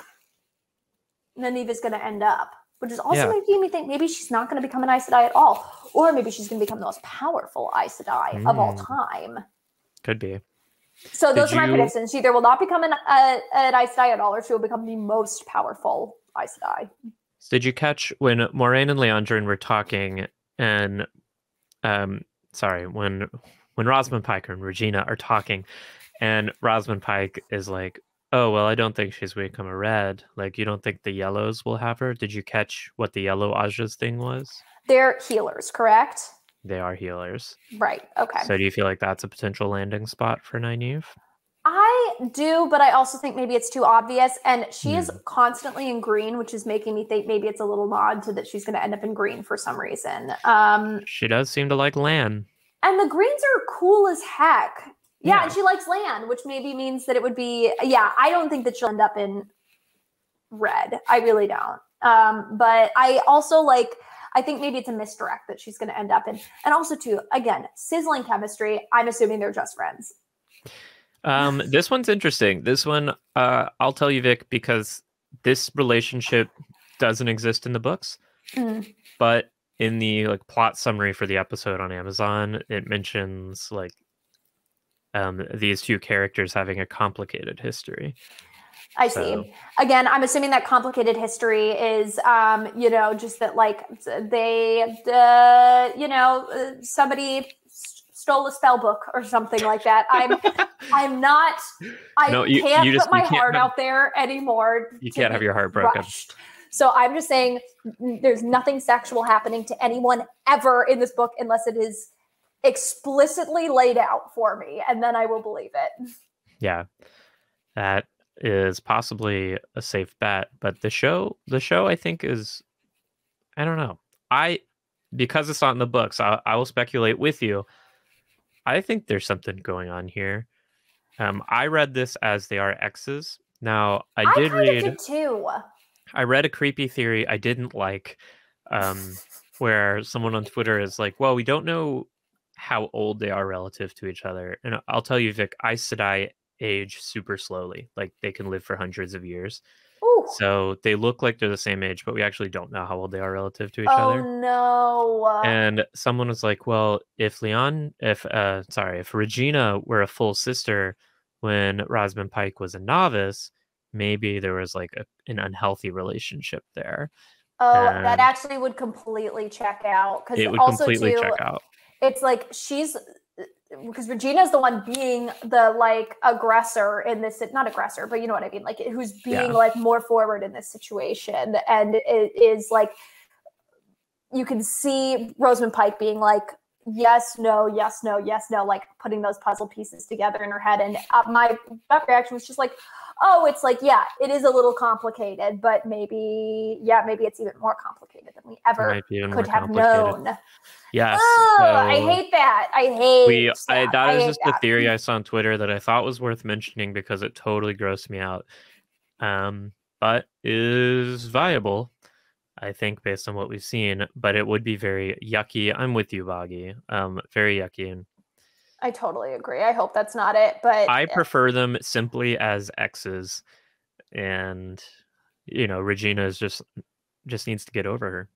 Nynaeve is going to end up. Which is also making me think maybe she's not going to become an Aes Sedai at all. Or maybe she's going to become the most powerful Aes Sedai of all time. Could be. So those are my predictions. She either will not become an Aes Sedai at all, or she will become the most powerful Aes Sedai. Did you catch when Moraine and Leandrin were talking, and sorry, when Rosamund Pike and Regina are talking, and Rosamund Pike is like, "Oh well, I don't think she's become a red. Like, you don't think the yellows will have her?" Did you catch what the yellow Aja's thing was? They're healers, correct? They are healers. Right. Okay. So do you feel like that's a potential landing spot for Nynaeve? I do, but I also think maybe it's too obvious. And she is constantly in green, which is making me think maybe it's a little nod to that she's going to end up in green for some reason. She does seem to like Lan. And the greens are cool as heck. Yeah, Yeah. and she likes Lan, which maybe means that it would be, yeah, I don't think that she'll end up in red. I really don't. But I also I think maybe it's a misdirect that she's going to end up in. And also, too, again, sizzling chemistry. I'm assuming they're just friends. This one's interesting. This one, I'll tell you, Vic, because this relationship doesn't exist in the books, but in the plot summary for the episode on Amazon, it mentions these two characters having a complicated history. I see. Again, I'm assuming that complicated history is, just that they, somebody stole a spell book or something like that. I'm not. I can't put my heart out there anymore. You can't have your heart broken. So I'm just saying, there's nothing sexual happening to anyone ever in this book unless it is explicitly laid out for me, and then I will believe it. Yeah, that is possibly a safe bet. But the show, I think is, I don't know. Because it's not in the books, I will speculate with you. I think there's something going on here. I read this as they are exes. Now, I did read too. I read a creepy theory I didn't like, where someone on Twitter is like, well, we don't know how old they are relative to each other. And I'll tell you, Vic, Aes Sedai age super slowly. Like, they can live for hundreds of years. Ooh. So they look like they're the same age, but we actually don't know how old they are relative to each other. Oh no. And someone was like, well, if Regina were a full sister when Rosamund Pike was a novice, maybe there was an unhealthy relationship there. Oh, that actually would completely check out. It would also completely check out. It's like because Regina's the one being the aggressor in this, not aggressor, but you know what I mean? Who's being more forward in this situation. And it is you can see Rosamund Pike being yes, no, yes, no, yes, no, putting those puzzle pieces together in her head. And my gut reaction was just oh, it's it is a little complicated, but maybe it's even more complicated than we ever could have known. Yes. Oh, I hate that. That is just the theory I saw on Twitter that I thought was worth mentioning because it totally grossed me out. But is viable, I think, based on what we've seen, but it would be very yucky. I'm with you, Boggy. Very yucky. And I totally agree. I hope that's not it, but I prefer them simply as exes, and Regina is just needs to get over her.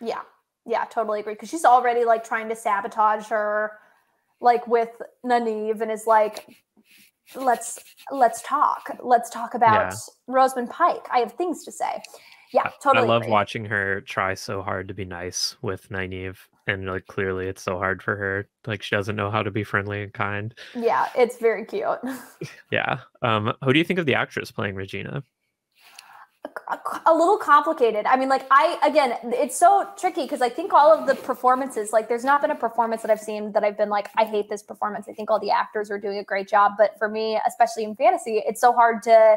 Yeah, totally agree, because she's already trying to sabotage her with Nynaeve, and is let's talk about Rosamund Pike. I have things to say. Yeah, totally. I love watching her try so hard to be nice with Nynaeve, and clearly it's so hard for her. She doesn't know how to be friendly and kind. Yeah, it's very cute. Yeah. Who do you think of the actress playing Regina? A little complicated. I mean, again, it's so tricky because I think all of the performances, there's not been a performance that I've seen that I've been I hate this performance. I think all the actors are doing a great job, but for me, especially in fantasy, it's so hard to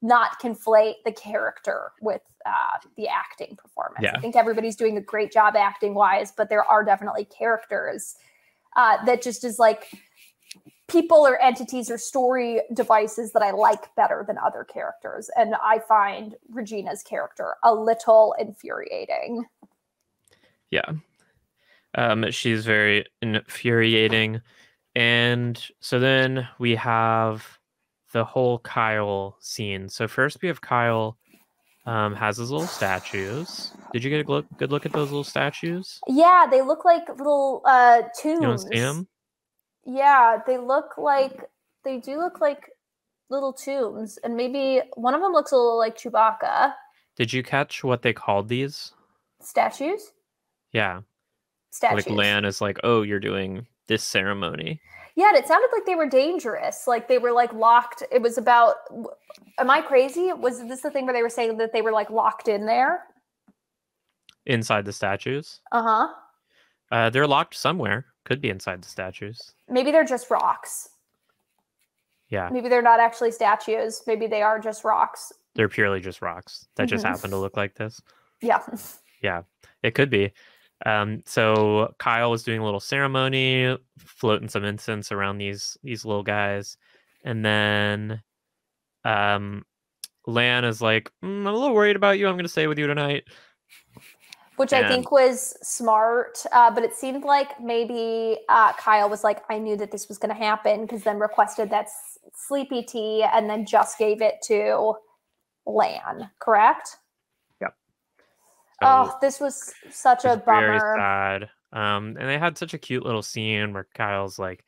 not conflate the character with the acting performance. Yeah. I think everybody's doing a great job acting wise, but there are definitely characters that just is people or entities or story devices that I like better than other characters. And I find Regina's character a little infuriating. Yeah. She's very infuriating. And so then we have the whole Kyle scene. So first we have Kyle has his little statues. Did you get a good look at those little statues? Yeah, they look like little tombs. You want to see them? Yeah, they do look like little tombs, and maybe one of them looks a little like Chewbacca. Did you catch what they called these? Statues? Yeah. Statues. Like Lan is like, oh, you're doing this ceremony. Yeah, and it sounded like they were dangerous. Like they were like locked. It was about, am I crazy? Was this the thing where they were saying that they were like locked in there? Inside the statues? Uh-huh. They're locked somewhere. Could be inside the statues. Maybe they're just rocks. Yeah. Maybe they're not actually statues. Maybe they are just rocks. They're purely just rocks that just happen to look like this. Yeah. Yeah, it could be. So Kyle was doing a little ceremony, floating some incense around these little guys, and then Lan is like, I'm a little worried about you. I'm going to stay with you tonight. Which I think was smart, but it seemed like maybe Kyle was like, I knew that this was going to happen, because then requested that sleepy tea and then just gave it to Lan, correct? Yep. So this was such a bummer. Very sad. And they had such a cute little scene where Kyle's like,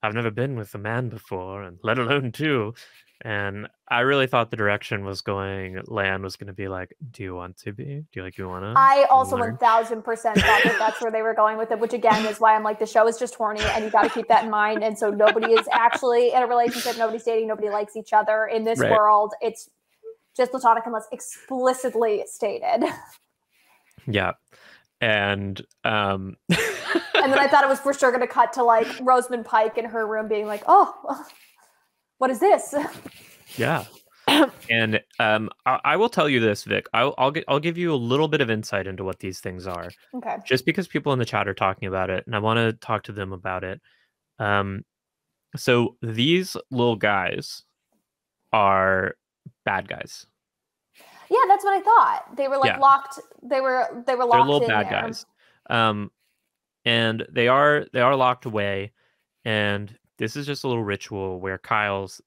I've never been with a man before, and let alone two. And I really thought the direction was going, Lan was going to be like, do you want to be? Do you want to? I also 1000% thought that that's where they were going with it, which again is why I'm like, the show is just horny and you got to keep that in mind. And so nobody is actually in a relationship. Nobody's dating. Nobody likes each other in this world. It's just platonic unless explicitly stated. Yeah. And and then I thought it was for sure going to cut to like Rosamund Pike in her room being like, oh, what is this? Yeah. And I will tell you this, Vic. I'll give you a little bit of insight into what these things are. Okay. Just because people in the chat are talking about it, and I want to talk to them about it. So these little guys are bad guys. Yeah, that's what I thought. They were like locked. They were locked. They're little bad guys. And they are locked away. And this is just a little ritual where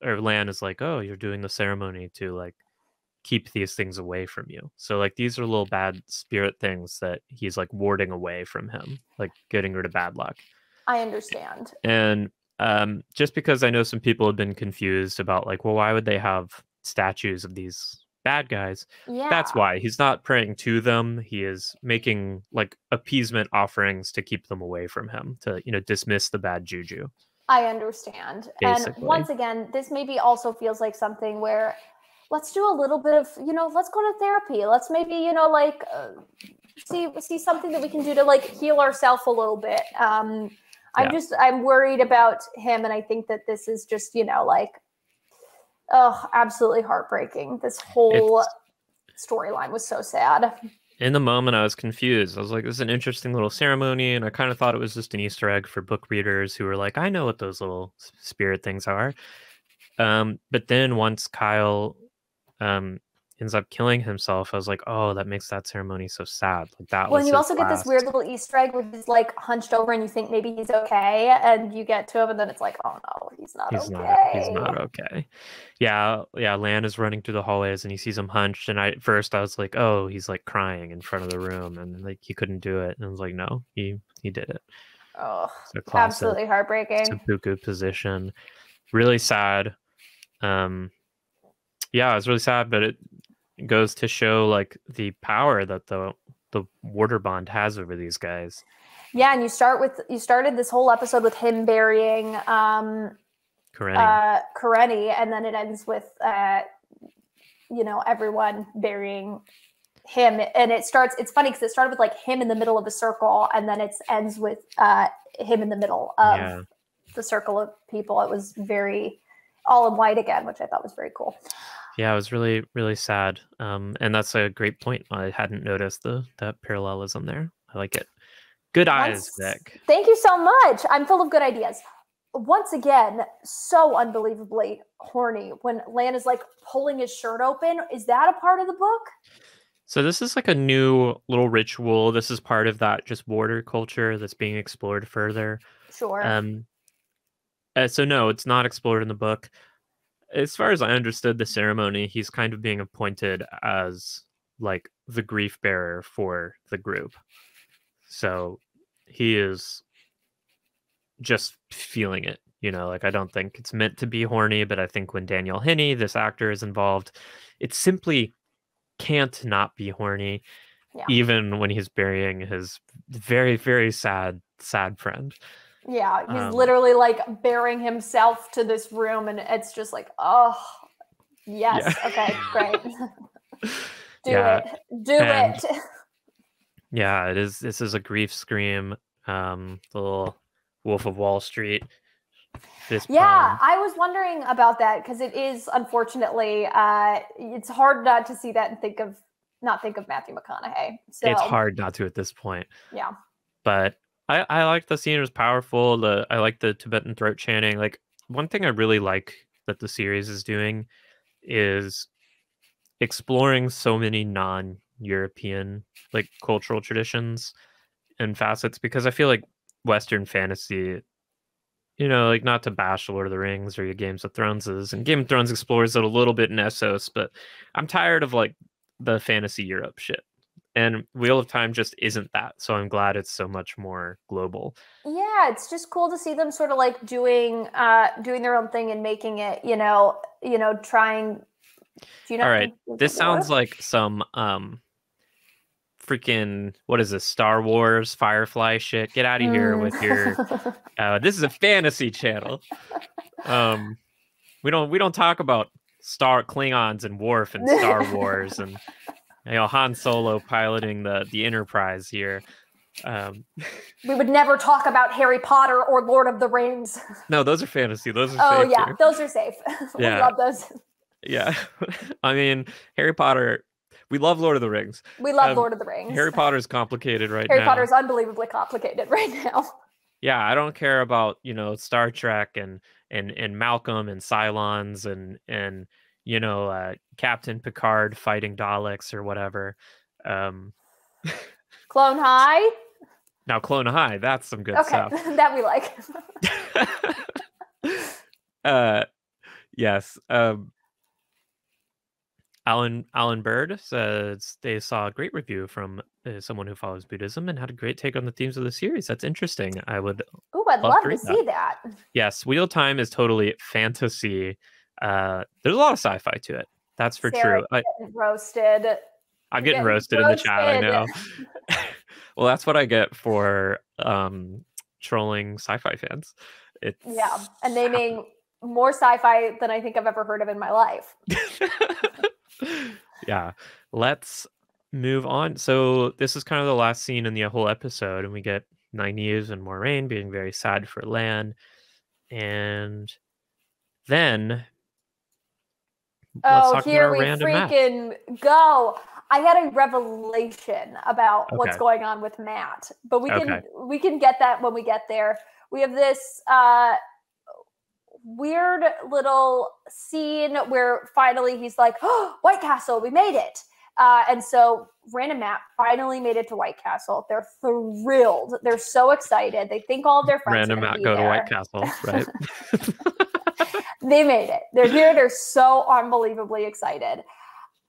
Lan is like, oh, you're doing the ceremony to like keep these things away from you. So like these are little bad spirit things that he's like warding away from him, like getting rid of bad luck. I understand. And just because I know some people have been confused about like, well, why would they have statues of these bad guys? Yeah. That's why he's not praying to them. He is making like appeasement offerings to keep them away from him, to, dismiss the bad juju. I understand. Basically. And once again, this maybe also feels like something where let's do a little bit of, let's go to therapy. Let's maybe, like see something that we can do to like heal ourselves a little bit. I'm worried about him. And I think that this is just, absolutely heartbreaking. This whole storyline was so sad. In the moment, I was confused. I was like, this is an interesting little ceremony. And I kind of thought it was just an Easter egg for book readers who were like, I know what those little spirit things are. But then once Kyle ends up killing himself, I was like, oh, that makes that ceremony so sad. Like that. Well, and you also get this weird little Easter egg where he's like hunched over and you think maybe he's okay. And you get to him and then it's like, oh no, he's not okay. He's not okay. Yeah. Lan is running through the hallways and he sees him hunched. And at first I was like, oh, he's like crying in front of the room and like he couldn't do it. And I was like, no, he did it. Oh, so absolutely heartbreaking. Seppuku position. Really sad. Yeah, it was really sad, but it goes to show like the power that the warder bond has over these guys. Yeah, and you started this whole episode with him burying Karenni, and then it ends with everyone burying him. And it's funny because it started with like him in the middle of the circle, and then it ends with him in the middle of the circle of people. It was very all in white again, which I thought was very cool. Yeah, it was really, really sad. And that's a great point. I hadn't noticed that parallelism there. I like it. Good eyes, Vic. Thank you so much. I'm full of good ideas. Once again, so unbelievably horny when Lan is like pulling his shirt open. Is that a part of the book? So this is like a new little ritual. This is part of that just warder culture that's being explored further. Sure. So no, it's not explored in the book. As far as I understood the ceremony, he's kind of being appointed as like the grief bearer for the group. So he is just feeling it, like I don't think it's meant to be horny, but I think when Daniel Henney, this actor, is involved, it's simply can't not be horny, Yeah. even when he's burying his very, very sad friend. Yeah, he's literally like bearing himself to this room, and it's just like, oh, yes, yeah. okay, great. Do Yeah. Do it. Yeah, it is. This is a grief scream. The little Wolf of Wall Street. Yeah, I was wondering about that because it is, unfortunately, it's hard not to see that and not think of Matthew McConaughey. So it's hard not to at this point. Yeah. But I like the scene. It was powerful. I like the Tibetan throat chanting. Like, one thing I really like that the series is doing is exploring so many non-European like cultural traditions and facets, because I feel like Western fantasy, like, not to bash Lord of the Rings or your Games of Thrones and Game of Thrones explores it a little bit in Essos, but I'm tired of like the fantasy Europe shit. And Wheel of Time just isn't that. So I'm glad it's so much more global. Yeah, it's just cool to see them sort of like doing their own thing and making it, trying. Do you know? All right. This sounds like some freaking, what is this, Star Wars Firefly shit. Get out of here with your this is a fantasy channel. We don't talk about Klingons and Worf and Star Wars and Han Solo piloting the Enterprise here. We would never talk about Harry Potter or Lord of the Rings. No, those are fantasy. Those are safe. Oh yeah, those are safe. Yeah. We love those. Yeah. I mean, Harry Potter, we love Lord of the Rings. We love Lord of the Rings. Harry Potter's complicated now. Harry Potter's unbelievably complicated right now. Yeah, I don't care about, Star Trek and Malcolm and Cylons and Captain Picard fighting Daleks or whatever. Clone High? Now Clone High, that's some good stuff. Okay, that we like. Yes. Alan Bird says they saw a great review from someone who follows Buddhism and had a great take on the themes of the series. That's interesting. I'd love to see that. Yes, Wheel of Time is totally fantasy. There's a lot of sci-fi to it. That's for true. Roasted. I'm getting roasted in the chat, I know. Well, that's what I get for trolling sci-fi fans. And naming more sci-fi than I think I've ever heard of in my life. Yeah, let's move on. So this is kind of the last scene in the whole episode, and we get Nynaeve and Moiraine being very sad for Lan, and then here we freaking go. I had a revelation about what's going on with Matt, but we can get that when we get there. We have this weird little scene where finally he's like, "Oh, White Castle, we made it!" And so Rand and Matt finally made it to White Castle. They're thrilled. They're so excited. They think all of their friends Rand and Matt go to White Castle, right? They made it. They're here. They're so unbelievably excited.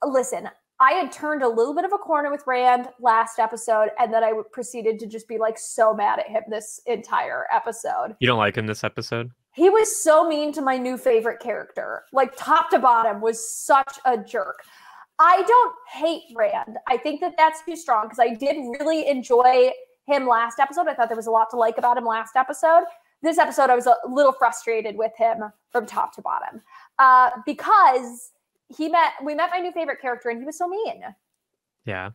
Listen, I had turned a little bit of a corner with Rand last episode, and then I proceeded to just be like so mad at him this entire episode. You don't like him this episode? He was so mean to my new favorite character. Like, top to bottom was such a jerk. I don't hate Rand. I think that that's too strong because I did really enjoy him last episode. I thought there was a lot to like about him last episode. This episode, I was a little frustrated with him from top to bottom because we met my new favorite character and he was so mean. Yeah.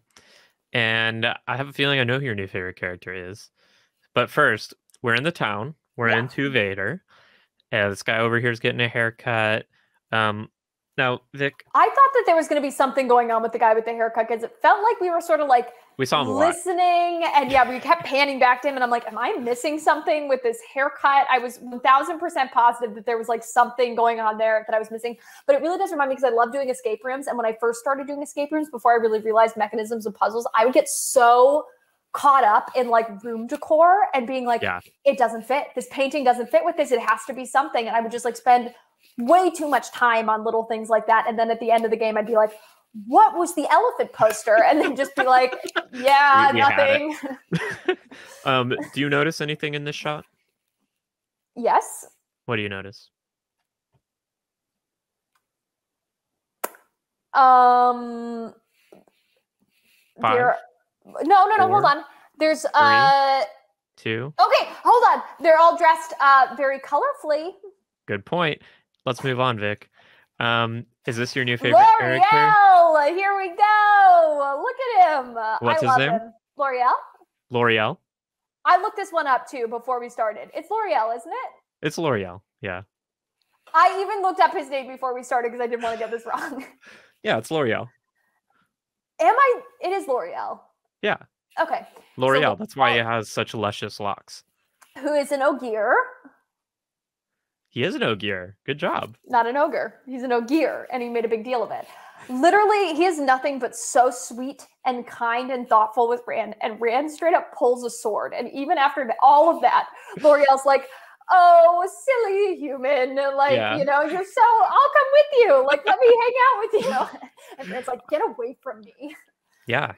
And I have a feeling I know who your new favorite character is. But first, we're in the town. We're into Vader. This guy over here is getting a haircut. Now, Vic, I thought that there was going to be something going on with the guy with the haircut because it felt like we were sort of like we saw him listening, and we kept panning back to him, and I'm like, am I missing something with this haircut? I was 1000% positive that there was like something going on there that I was missing, but it really does remind me because I love doing escape rooms, and when I first started doing escape rooms, before I really realized mechanisms and puzzles, I would get so caught up in like room decor and being like, it doesn't fit. This painting doesn't fit with this. It has to be something, and I would just like spend way too much time on little things like that. And then at the end of the game, I'd be like, what was the elephant poster? And then just be like, nothing. Do you notice anything in this shot? Yes. What do you notice? 5, no, 4, hold on. There's 3, 2. Okay, hold on. They're all dressed very colorfully. Good point. Let's move on, Vic. Is this your new favorite character? L'Oreal! Here we go. Look at him. What's his name? Him. L'Oreal? L'Oreal. I looked this one up too before we started. It's L'Oreal, isn't it? It's L'Oreal, yeah. I even looked up his name before we started because I didn't want to get this wrong. Yeah, it's L'Oreal. It is L'Oreal. Yeah. Okay. L'Oreal, that's why he has such luscious locks. Who is an ogier. He is an ogier. Good job. Not an ogre. He's an ogier, and he made a big deal of it. Literally, he is nothing but so sweet and kind and thoughtful with Rand, and Rand straight up pulls a sword. And even after all of that, L'Oreal's like, oh, silly human. Like, you know, you're so, I'll come with you. Like, let me hang out with you. And Rand's like, get away from me. Yeah.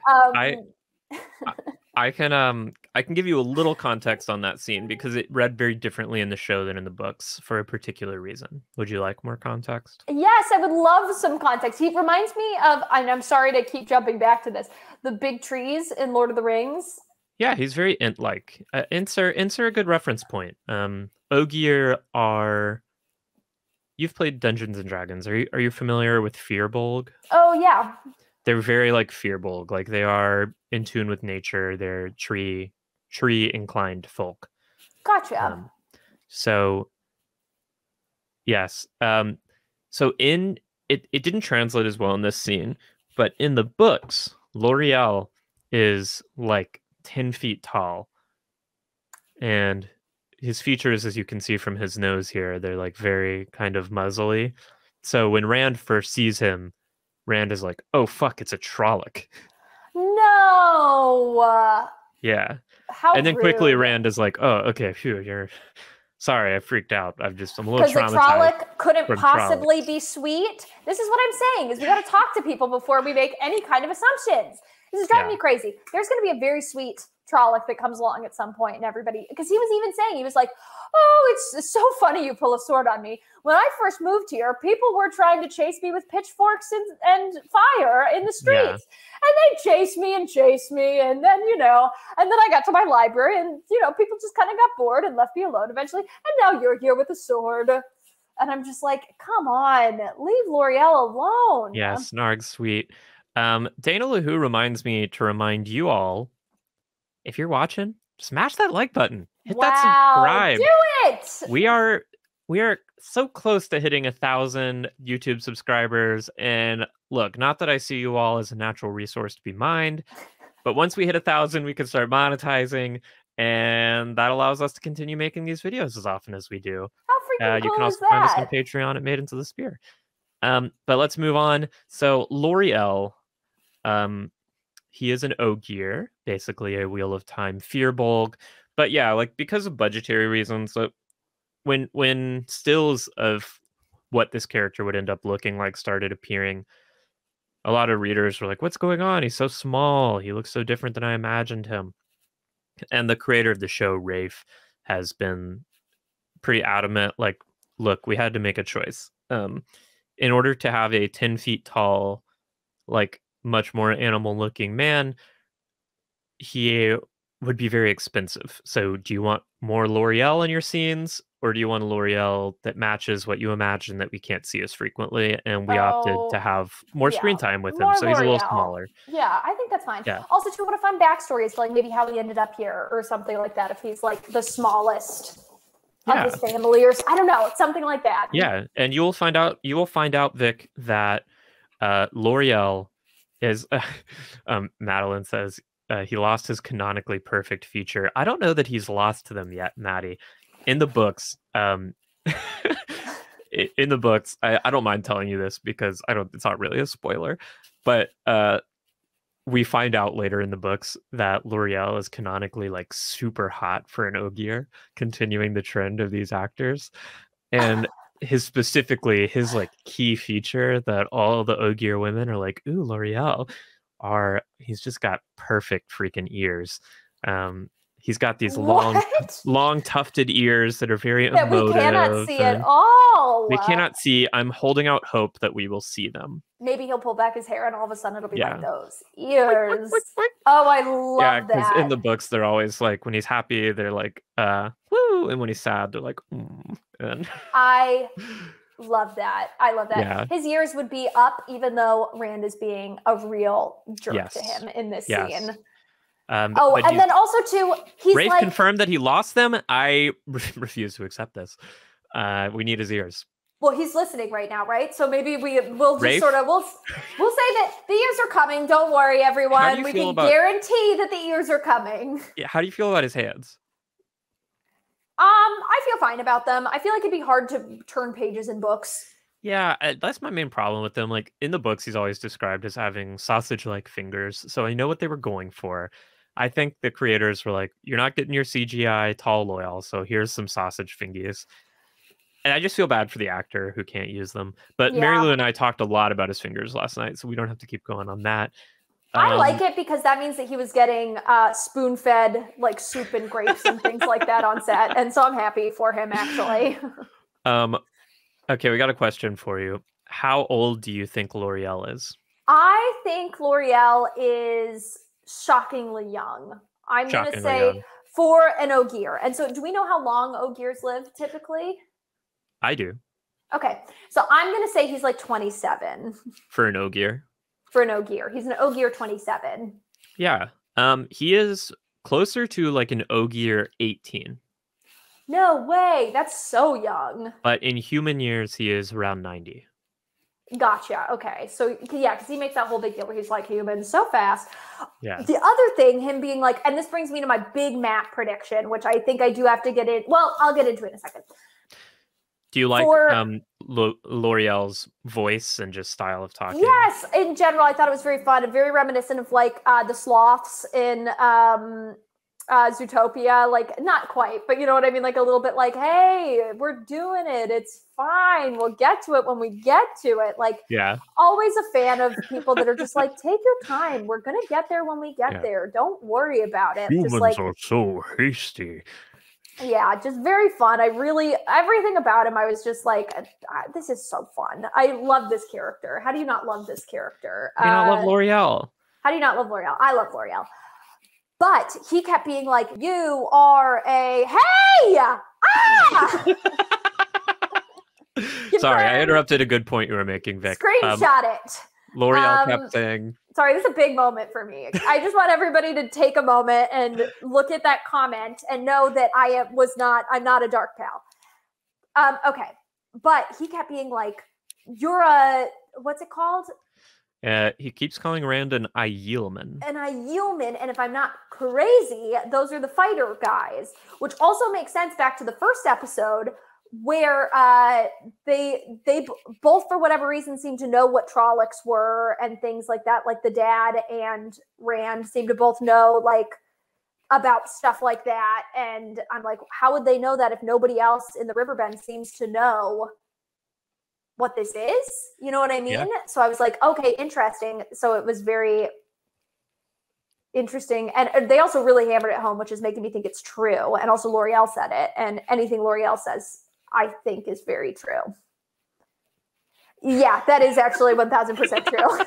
I can give you a little context on that scene because it read very differently in the show than in the books for a particular reason. Would you like more context? Yes, I would love some context. He reminds me of, and I'm sorry to keep jumping back to this, the big trees in Lord of the Rings. Yeah, he's very Ent-like. Ents are a good reference point. Ogier are... You've played Dungeons and Dragons. Are you familiar with Firbolg? Oh, yeah. They're very like Firbolg. Like they are in tune with nature. They're tree inclined folk. Gotcha. So yes. So it didn't translate as well in this scene, but in the books, L'Oreal is like 10 feet tall. And his features, as you can see from his nose here, they're like very kind of muzzly. So when Rand first sees him, Rand is like, oh, fuck, it's a Trolloc. No. Yeah. How and then rude. Quickly Rand is like, oh, okay, phew, you're... Sorry, I freaked out. I'm a little traumatized. Because the Trolloc couldn't possibly be sweet. This is what I'm saying, is we got to talk to people before we make any kind of assumptions. This is driving me crazy. There's going to be a very sweet Trolloc that comes along at some point, and everybody, because he was even saying, he was like, oh, it's so funny you pull a sword on me. When I first moved here, people were trying to chase me with pitchforks and fire in the streets. Yeah. And they chased me, and then, and then I got to my library, and, people just kind of got bored and left me alone eventually. And now you're here with a sword. And I'm just like, come on, leave L'Oreal alone. Yeah, Snarg's sweet. Dana LaHoo reminds me to remind you all, if you're watching, smash that like button. Hit that subscribe. Do it! We are so close to hitting 1,000 YouTube subscribers. And look, not that I see you all as a natural resource to be mined, but once we hit 1,000, we can start monetizing, and that allows us to continue making these videos as often as we do. How freaking cool you can also find us on Patreon at Made Into the Spear. But let's move on. So L'Oreal, he is an ogier, basically a Wheel of Time Firbolg. But yeah, like because of budgetary reasons, so when stills of what this character would end up looking like started appearing, a lot of readers were like, what's going on? He's so small. He looks so different than I imagined him. And the creator of the show, Rafe, has been pretty adamant, like, look, we had to make a choice. In order to have a 10 feet tall, like much more animal looking man, he would be very expensive. So do you want more L'Oreal in your scenes, or do you want a L'Oreal that matches what you imagine that we can't see as frequently? And we opted to have more screen time with him, so he's a little smaller. Yeah, I think that's fine. Yeah. Also, too, what a fun backstory is, like maybe how he ended up here or something like that, if he's like the smallest of his family, or I don't know, something like that. Yeah, and you will find out, Vic, that L'Oreal is Madeline says he lost his canonically perfect feature. I don't know that he's lost to them yet, Maddie. In the books, I don't mind telling you this because it's not really a spoiler, but we find out later in the books that L'Oreal is canonically like super hot for an ogier, continuing the trend of these actors. And his like key feature that all the ogier women are like, ooh, L'Oreal, he's just got perfect freaking ears. He's got these long tufted ears that are very emotive. We cannot see at all. We cannot see. I'm holding out hope that we will see them. Maybe he'll pull back his hair and all of a sudden it'll be like those ears. Oh, I love that. Because in the books, they're always like, when he's happy, they're like, woo. And when he's sad, they're like, And I love that. I love that. Yeah. His ears would be up even though Rand is being a real jerk to him in this scene. And then also too, he's Rafe confirmed that he lost them. I refuse to accept this. We need his ears. Well, he's listening right now, right? So maybe we'll just Rafe? Sort of we'll say that the ears are coming. Don't worry, everyone. We can guarantee that the ears are coming. Yeah. How do you feel about his hands? I feel fine about them. I feel like it'd be hard to turn pages in books. Yeah, that's my main problem with them. Like in the books, he's always described as having sausage-like fingers. So I know what they were going for. I think the creators were like, you're not getting your CGI tall Loyal, so here's some sausage fingies. And I just feel bad for the actor who can't use them. But Mary Lou and I talked a lot about his fingers last night, so we don't have to keep going on that. I like it because that means that he was getting spoon-fed like soup and grapes and things like that on set. And so I'm happy for him, actually. Okay, we got a question for you. How old do you think L'Oreal is? I think L'Oreal is shockingly young. I'm going to say for an Ogier. And so do we know how long Ogiers live typically? I do. Okay. So I'm going to say he's like 27. For an Ogier? For an Ogier. He's an Ogier 27. Yeah. He is closer to like an Ogier 18. No way. That's so young. But in human years, he is around 90. Gotcha. Okay. So, yeah, because he makes that whole big deal where he's like human so fast. Yeah. The other thing, him being like, and this brings me to my big Matt prediction, which I think I do have to get in. Well, I'll get into it in a second. Do you like L'Oreal's voice and just style of talking? Yes. In general, I thought it was very fun and very reminiscent of like the sloths in Zootopia. Like, not quite, but you know what I mean? Like a little bit like, hey, we're doing it. It's fine. We'll get to it when we get to it. Like, always a fan of people that are just like, take your time. We're going to get there when we get there. Don't worry about it. Humans just like, are so hasty. Yeah, just very fun. Everything about him, I was just like, this is so fun. I love this character. How do you not love this character? How do you not love L'Oreal? How do you not love L'Oreal? I love L'Oreal. But he kept being like, you are a, hey! Ah! Sorry, I interrupted a good point you were making, Vic. Screenshot it. L'Oreal kept saying... Sorry, this is a big moment for me. I just want everybody to take a moment and look at that comment and know that I'm not a dark pal. Okay. But he kept being like, you're a, what's it called? He keeps calling Rand an Aielman. An Aielman, and if I'm not crazy, those are the fighter guys, which also makes sense back to the first episode where they both, for whatever reason, seem to know what Trollocs were and things like that. Like the dad and Rand seem to both know like about stuff like that. And I'm like, how would they know that if nobody else in the Riverbend seems to know what this is? You know what I mean? Yeah. So I was like, okay, interesting. So it was very interesting. And they also really hammered it home, which is making me think it's true. And also L'Oreal said it. And anything L'Oreal says, I think is very true. Yeah, that is actually 1,000% true.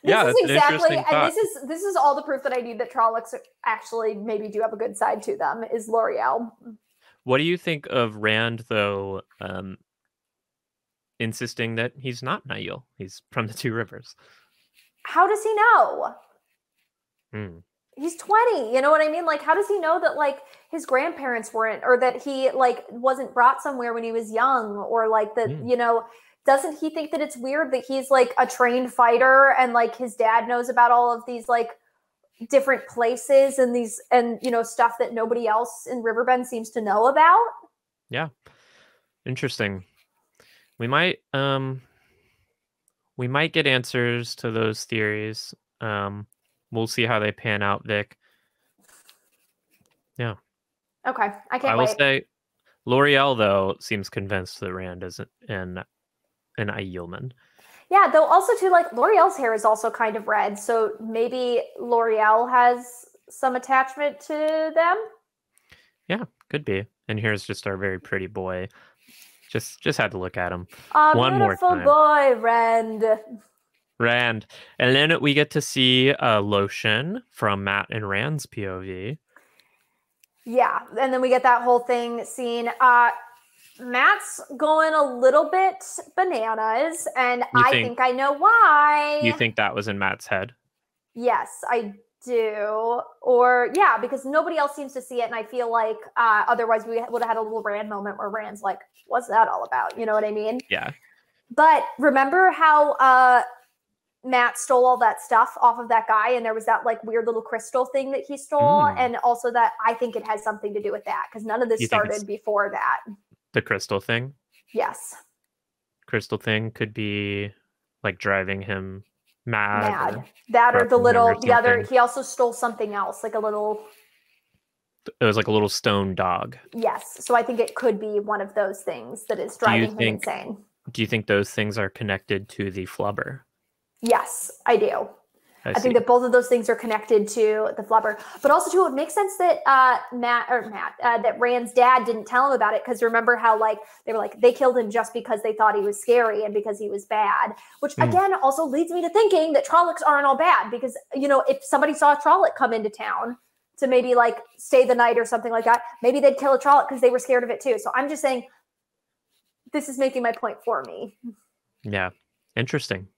Yeah, this is exactly, and this is all the proof that I need that Trollocs actually maybe do have a good side to them is L'Oreal. What do you think of Rand though, insisting that he's not Aiel? He's from the Two Rivers. How does he know? He's 20, you know what I mean? Like, how does he know that like his grandparents weren't, or that he like wasn't brought somewhere when he was young, or like that, you know, doesn't he think that it's weird that he's like a trained fighter and like his dad knows about all of these like different places and these, and you know, stuff that nobody else in Riverbend seems to know about? Yeah. Interesting. We might get answers to those theories. We'll see how they pan out, Vic. Yeah. Okay. I can't wait. I will say L'Oreal, though, seems convinced that Rand is an Aielman. Yeah, though also too, like L'Oreal's hair is also kind of red, so maybe L'Oreal has some attachment to them. Yeah, could be. And here's just our very pretty boy. Just had to look at him one more time. Beautiful boy, Rand. Rand. And then we get to see Lotion from Matt and Rand's POV. Yeah, and then we get that whole thing scene. Matt's going a little bit bananas, and I think I know why. You think that was in Matt's head? Yes, I do. Or, yeah, because nobody else seems to see it, and I feel like otherwise we would have had a little Rand moment where Rand's like, what's that all about? You know what I mean? Yeah. But remember how Matt stole all that stuff off of that guy, and there was that like weird little crystal thing that he stole, and also that I think it has something to do with that, because none of this started before that. The crystal thing? Yes. Crystal thing could be like driving him mad. That or the other. He also stole something else, like a little. It was like a little stone dog. Yes. So I think it could be one of those things that is driving him insane. Do you think those things are connected to the flubber? Yes, I do. I think that both of those things are connected to the flubber, but also too, it makes sense that that Rand's dad didn't tell him about it, because remember how like they were like they killed him just because they thought he was scary and because he was bad, which again also leads me to thinking that Trollocs aren't all bad, because you know if somebody saw a Trolloc come into town to maybe like stay the night or something like that, maybe they'd kill a Trolloc because they were scared of it too. So I'm just saying this is making my point for me. Yeah, interesting.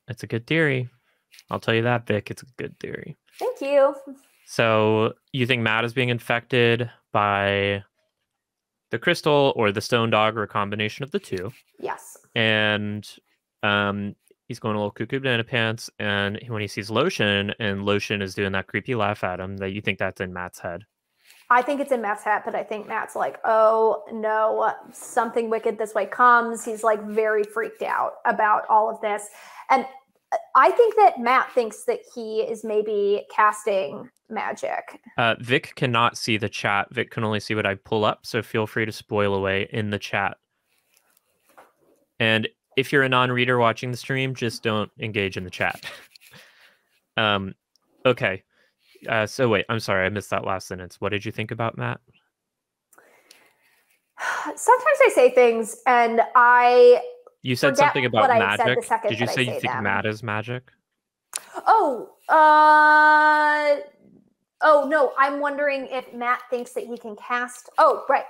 It's a good theory. I'll tell you that, Vic. It's a good theory. Thank you. So you think Matt is being infected by the crystal or the stone dog, or a combination of the two? Yes. And he's going a little cuckoo banana pants, and when he sees Lotion, and Lotion is doing that creepy laugh at him, that you think that's in Matt's head? I think it's in Matt's head, but I think Matt's like, oh no, something wicked this way comes. He's like very freaked out about all of this. And I think that Matt thinks that he is maybe casting magic. Vic cannot see the chat. Vic can only see what I pull up, so feel free to spoil away in the chat. And if you're a non-reader watching the stream, just don't engage in the chat. Okay. So wait, I'm sorry, I missed that last sentence. What did you think about Matt? Sometimes I say things and You said something about magic. Did you say you think Matt is magic? Oh, no, I'm wondering if Matt thinks that he can cast. Oh, right.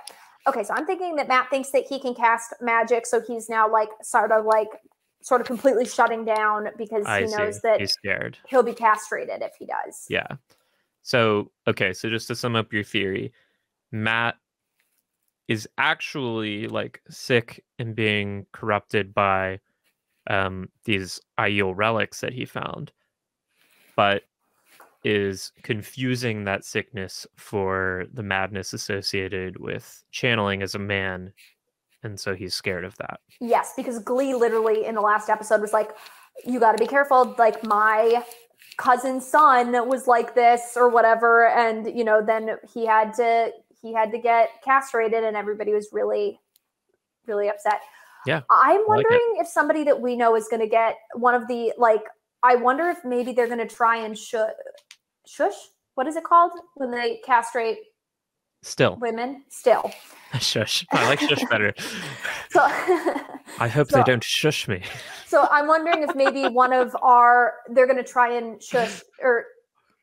Okay, so I'm thinking that Matt thinks that he can cast magic, so he's now like sort of completely shutting down because he knows that he's scared. He'll be castrated if he does. Yeah. So, okay, so just to sum up your theory, Matt is actually like sick and being corrupted by these Aiel relics that he found, but is confusing that sickness for the madness associated with channeling as a man, and so he's scared of that. Yes, because Glee literally in the last episode was like, you got to be careful, like my cousin's son was like this or whatever, and you know then he had to get castrated and everybody was really really upset. Yeah, I'm wondering if somebody that we know is going to get one of the like, I wonder if maybe they're going to try and shush, what is it called when they castrate women? Still. Shush. I like shush better. So I hope they don't shush me. So I'm wondering if maybe they're going to try and shush or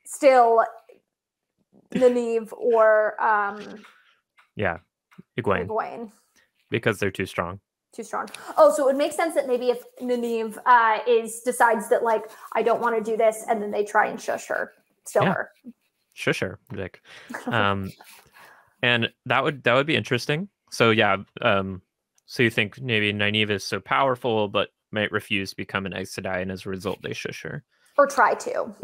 still Nynaeve or Egwene. Because they're too strong. Oh, so it would make sense that maybe if Nynaeve decides that like I don't want to do this, and then they try and shush her, her. Shush her, Vic. And that would be interesting. So yeah, so you think maybe Nynaeve is so powerful, but might refuse to become an Aes Sedai, and as a result, they shush her. Or try to.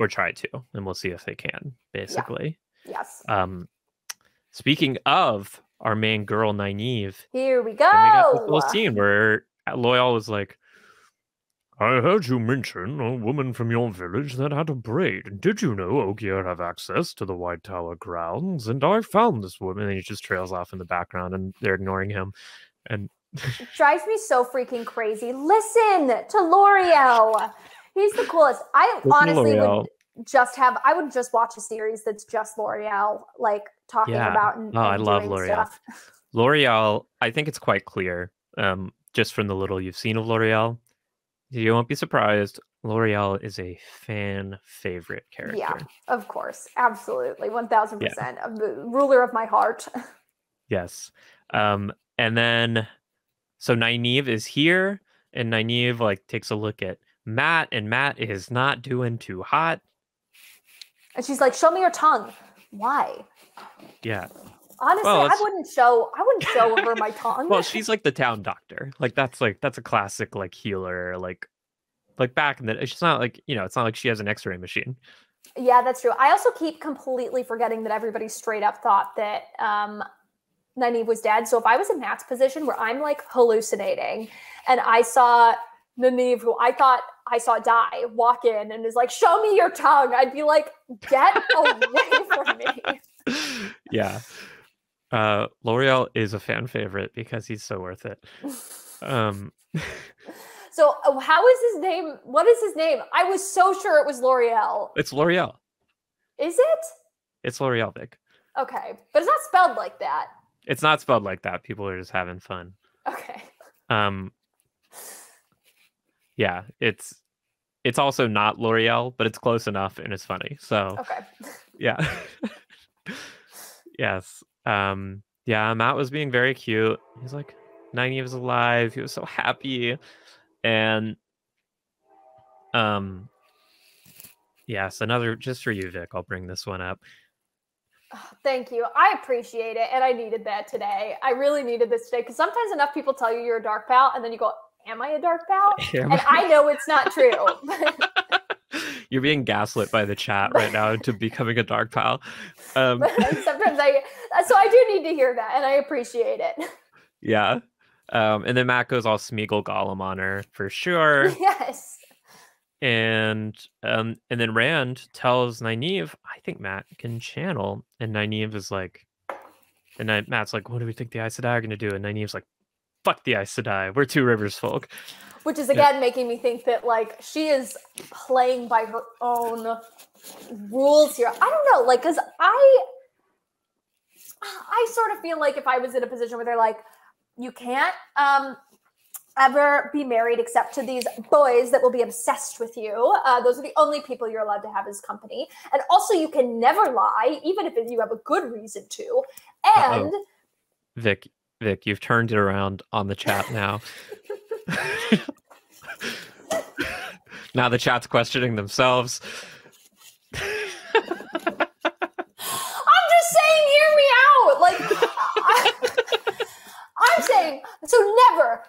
And we'll see if they can, basically. Yeah. Yes. Speaking of our main girl, Nynaeve. Here we go. And we got this little scene where Loial was like, I heard you mention a woman from your village that had a braid. Did you know Ogier have access to the White Tower grounds? And I found this woman. And he just trails off in the background and they're ignoring him. And It drives me so freaking crazy. Listen to L'Oreal. He's the coolest. I honestly would I would just watch a series that's just L'Oreal, like talking about and I love doing L'Oreal. stuff. L'Oreal, I think it's quite clear, just from the little you've seen of L'Oreal. You won't be surprised. L'Oreal is a fan favorite character. Yeah, of course. Absolutely. 1000%. The ruler of my heart. Yes. And then, so Nynaeve is here, and Nynaeve like takes a look at Matt, and Matt is not doing too hot. And she's like, show me your tongue. Why? Yeah. Honestly, I wouldn't show her my tongue. Well, she's like the town doctor. Like that's a classic like healer, like back in the, it's not like, it's not like she has an X-ray machine. Yeah, that's true. I also keep completely forgetting that everybody straight up thought that Nynaeve was dead. So if I was in Matt's position where I'm like hallucinating and I saw Nynaeve, who I thought I saw die, walk in and is like, show me your tongue, I'd be like, get away from me. Yeah. L'Oreal is a fan favorite because he's so worth it. So how is his name? What is his name? I was so sure it was L'Oreal. It's L'Oreal. Is it? It's L'Oreal, Vic. Okay. But it's not spelled like that. It's not spelled like that. People are just having fun. Okay. Yeah, it's also not L'Oreal, but it's close enough and it's funny. So okay. Yeah. Yes. Yeah, Matt was being very cute. He's like, Nynaeve is alive. He was so happy. And yes, another just for you, Vic. I'll bring this one up. Oh, thank you. I appreciate it. And I needed that today. I really needed this today because sometimes enough people tell you you're a dark pal and then you go, am I a dark pal? And I know it's not true. You're being gaslit by the chat right now into becoming a dark pal. Sometimes so I do need to hear that and I appreciate it. Yeah. And then Matt goes all Smeagol Gollum on her for sure. Yes. And then Rand tells Nynaeve, I think Matt can channel. And Nynaeve is like, and Matt's like, what do we think the Aes Sedai are going to do? And Nynaeve's like, fuck the Aes Sedai. We're two Rivers folk. Which is again making me think that like she is playing by her own rules here. I don't know, like, because I sort of feel like if I was in a position where they're like, you can't ever be married except to these boys that will be obsessed with you. Those are the only people you're allowed to have as company. And also you can never lie, even if you have a good reason to. And Vic, you've turned it around on the chat now. Now the chat's questioning themselves. I'm just saying, hear me out. Like, I'm saying, so never,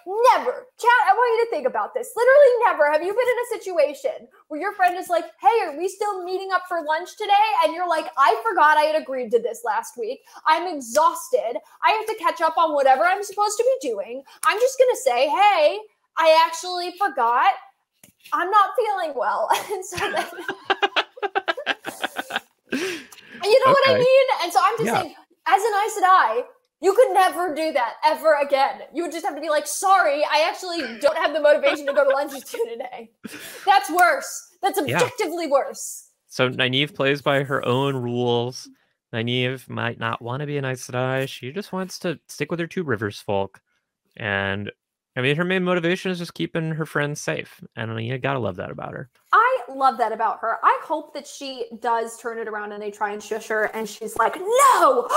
chat, I want you to think about this. Literally never have you been in a situation where your friend is like, hey, are we still meeting up for lunch today? And you're like, I forgot I had agreed to this last week. I'm exhausted. I have to catch up on whatever I'm supposed to be doing. I'm just going to say, hey, I actually forgot. I'm not feeling well. And so then, you know what I mean? And so I'm just saying, as an Aes Sedai, you could never do that ever again. You would just have to be like, sorry, I actually don't have the motivation to go to lunch with you today. That's worse. That's objectively worse. So Nynaeve plays by her own rules. Nynaeve might not want to be an Aes Sedai. She just wants to stick with her two Rivers folk. And I mean, her main motivation is just keeping her friends safe. And you gotta love that about her. I love that about her. I hope that she does turn it around and they try and shush her and she's like, no!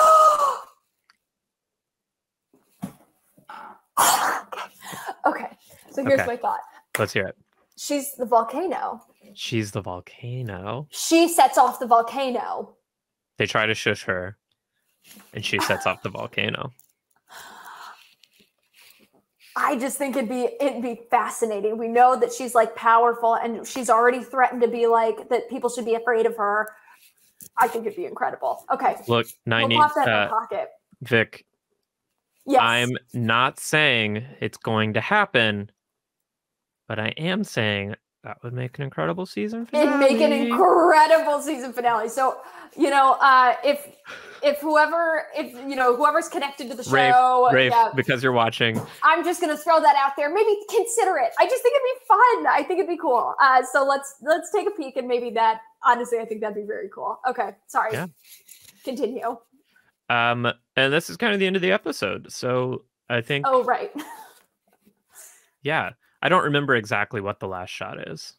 Okay, so here's my thought. Let's hear it. She's the volcano. She's the volcano. She sets off the volcano. They try to shush her, and she sets off the volcano. I just think it'd be fascinating. We know that she's like powerful, and she's already threatened to be like that. People should be afraid of her. I think it'd be incredible. Okay, look, we'll pop that in my pocket. Vic. Yes. I'm not saying it's going to happen, but I am saying That would make an incredible season finale. It'd make an incredible season finale. So, if whoever's connected to the show, Rafe, because you're watching, I'm just gonna throw that out there. Maybe consider it. I just think it'd be fun. I think it'd be cool. So let's take a peek, and maybe that. Honestly, I think that'd be very cool. Okay, sorry. Yeah. Continue. And this is kind of the end of the episode. So I think. Oh right. Yeah. I don't remember exactly what the last shot is.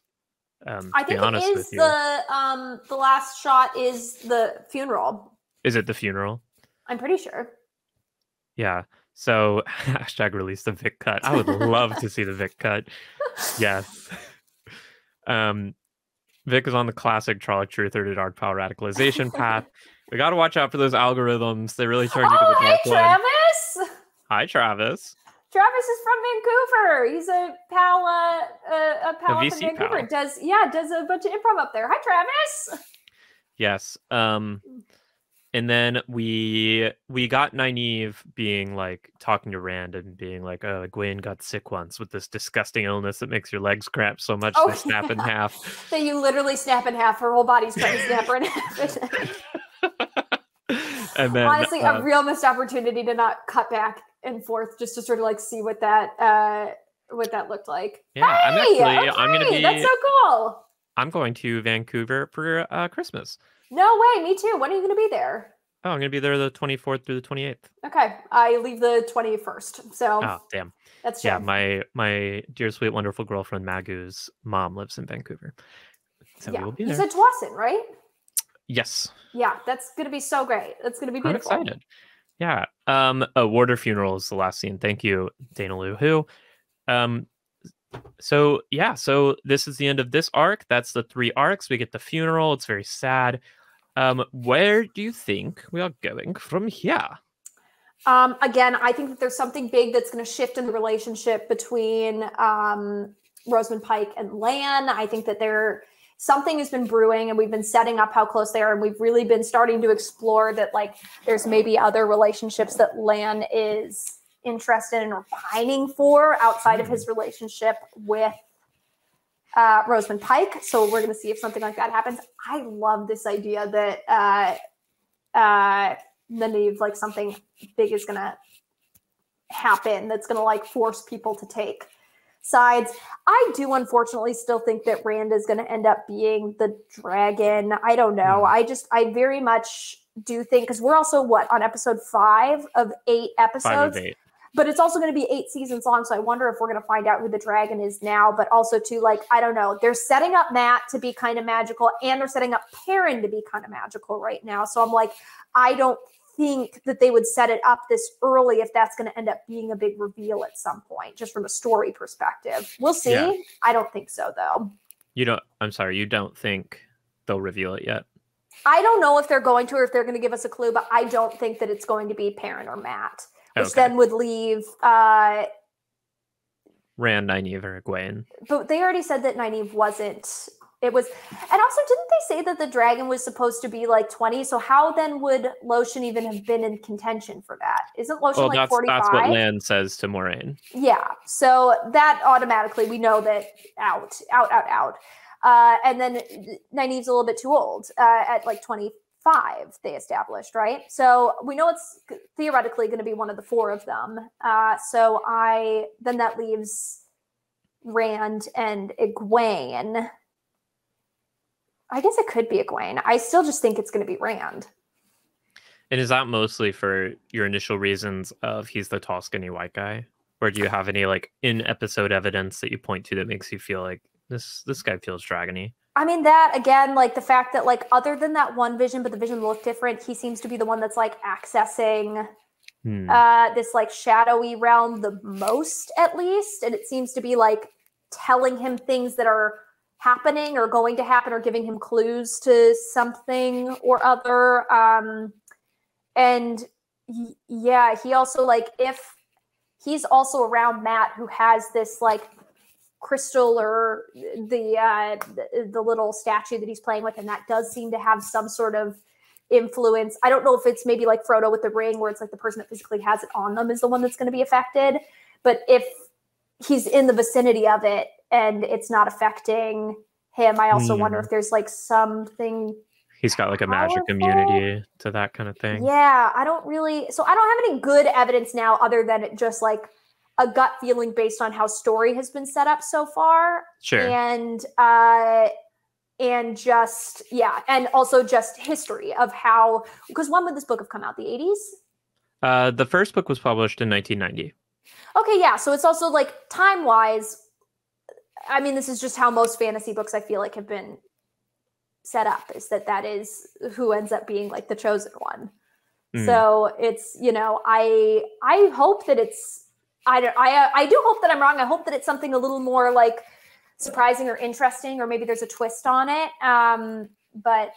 I think it is the last shot is the funeral. Is it the funeral? I'm pretty sure. Yeah. So # release the VIC cut. I would love to see the VIC cut. Yes. Vic is on the classic Trolloc Truther to Dark Pile radicalization path. We got to watch out for those algorithms. They really turn you to the dark one. Travis! Hi, Travis. Travis is from Vancouver. He's a pal, a pal a from Vancouver. Pal. Does a bunch of improv up there. Hi, Travis. Yes. And then we got Nynaeve being like talking to Rand and being like, "Oh, Egwene got sick once with this disgusting illness that makes your legs cramp so much they snap in half." That you literally snap in half. Her whole body's trying to snap her in half. And then, honestly, a real missed opportunity to not cut back and forth just to sort of like see what that looked like. Yeah, hey, I'm gonna be. That's so cool. I'm going to Vancouver for Christmas. No way, me too. When are you going to be there? Oh, I'm going to be there the 24th through the 28th. Okay, I leave the 21st. So. Oh, damn. That's true. Yeah, my dear, sweet, wonderful girlfriend Magu's mom lives in Vancouver, so we will be there. You said Dawson, right? Yes. Yeah, that's going to be so great. That's going to be beautiful. I'm excited. Yeah. Warder funeral is the last scene. Thank you, Dana Lou Who. So this is the end of this arc. That's the 3 arcs. We get the funeral. It's very sad. Where do you think we are going from here? Again, I think that there's something big that's going to shift in the relationship between Rosamund Pike and Lan. I think that something has been brewing, and we've been setting up how close they are, and we've really been starting to explore that, like, there's maybe other relationships that Lan is interested in or pining for outside of his relationship with Rosamund Pike. So we're going to see if something like that happens. I love this idea that Nynaeve, like, something big is going to happen that's going to like force people to take sides. I do unfortunately still think that Rand is going to end up being the dragon. I don't know. I very much do think, because we're also on episode 5 of 8 episodes. 5 of 8. But it's also going to be 8 seasons long, so I wonder if we're going to find out who the dragon is now. But also, too, like, I don't know. They're setting up Matt to be kind of magical, and they're setting up Perrin to be kind of magical right now. So I'm like, I don't think that they would set it up this early if that's going to end up being a big reveal at some point, just from a story perspective. We'll see. Yeah. I don't think so, though. You don't think they'll reveal it yet? I don't know if they're going to, or if they're going to give us a clue, but I don't think that it's going to be Perrin or Matt. Which then would leave Rand, Nynaeve, or Egwene. But they already said that Nynaeve wasn't. It was, and also didn't they say that the dragon was supposed to be like 20? So how then would Loshin even have been in contention for that? Isn't Loshin like 45? That's what Lan says to Moiraine. Yeah, so that automatically we know that out. And then Nynaeve's a little bit too old at like 25. They established, right? So we know it's theoretically going to be one of the 4 of them. So then that leaves Rand and Egwene. I guess it could be Egwene. I still just think it's going to be Rand. And is that mostly for your initial reasons of he's the tall, skinny white guy? Or do you have any like in episode evidence that you point to that makes you feel like this guy feels dragony? I mean, that, again, like the fact that, like, other than that one vision, but the vision looked different, he seems to be the one that's, like, accessing this, like, shadowy realm the most, at least. And it seems to be, like, telling him things that are happening or going to happen or giving him clues to something or other. He also, like, if he's also around Matt, who has this, like, crystal or the little statue that he's playing with, and that does seem to have some sort of influence. I don't know if it's maybe like Frodo with the ring, where it's like the person that physically has it on them is the one that's going to be affected. But if he's in the vicinity of it and it's not affecting him. I also wonder if there's like something he's got like a magic powerful immunity to that kind of thing. Yeah, I don't have any good evidence now other than it just like a gut feeling based on how story has been set up so far. Sure. And just, and also just history of how, because when would this book have come out? The 80s? The first book was published in 1990. Okay, yeah. So it's also like time-wise, I mean, this is just how most fantasy books I feel like have been set up, is that is who ends up being like the chosen one. So it's, I hope that it's, I do hope that I'm wrong. I hope that it's something a little more like surprising or interesting, or maybe there's a twist on it. But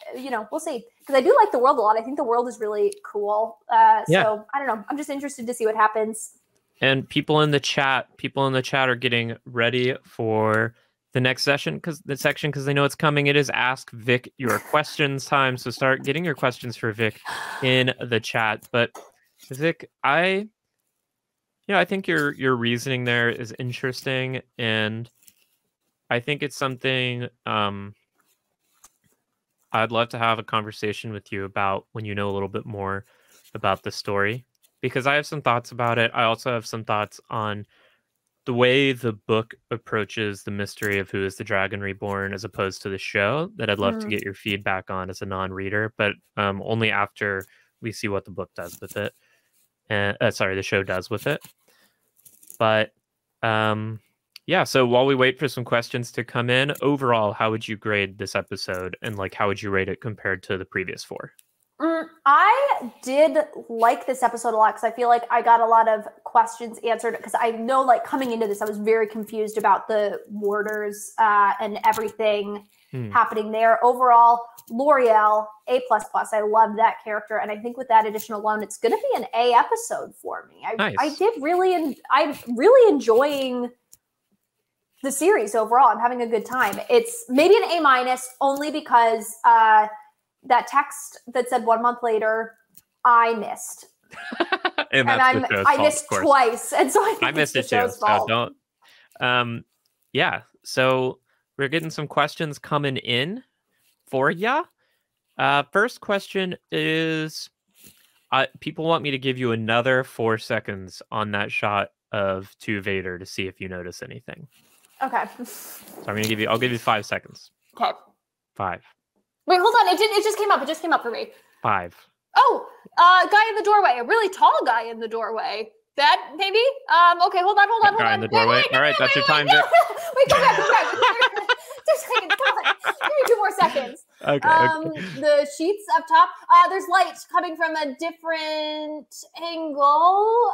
we'll see, because I do like the world a lot. I think the world is really cool. So I don't know. I'm just interested to see what happens. And people in the chat are getting ready for the next section because they know it's coming. It is Ask Vic Your Questions time. So start getting your questions for Vic in the chat. But Vic, I think your reasoning there is interesting, and I think it's something I'd love to have a conversation with you about when you know a little bit more about the story, because I have some thoughts about it. I also have some thoughts on the way the book approaches the mystery of who is the Dragon Reborn as opposed to the show that I'd love to get your feedback on as a non-reader, but only after we see what the book does with it. The show does with it. But so while we wait for some questions to come in, overall, how would you grade this episode, and like how would you rate it compared to the previous 4? I did like this episode a lot because I feel like I got a lot of questions answered, because I know, like, coming into this, I was very confused about the warders and everything happening there. Overall, L'Oreal, A++. I love that character, and I think with that addition alone, it's going to be an A episode for me. Nice. I'm really enjoying the series overall. I'm having a good time. It's maybe an A- only because that text that said 1 month later, I missed. and I missed twice. And so I missed it too. So don't. So we're getting some questions coming in for ya. First question is, people want me to give you another 4 seconds on that shot of to Vader to see if you notice anything. Okay. So I'll give you 5 seconds. Okay. 5. Wait, hold on. It just came up. It just came up for me. 5. Oh, guy in the doorway. A really tall guy in the doorway. That maybe? Okay, hold on. Guy in the doorway. All right, that's your time. Wait, go back. 2 seconds. Come on. Give me 2 more seconds. Okay. The sheets up top. There's light coming from a different angle.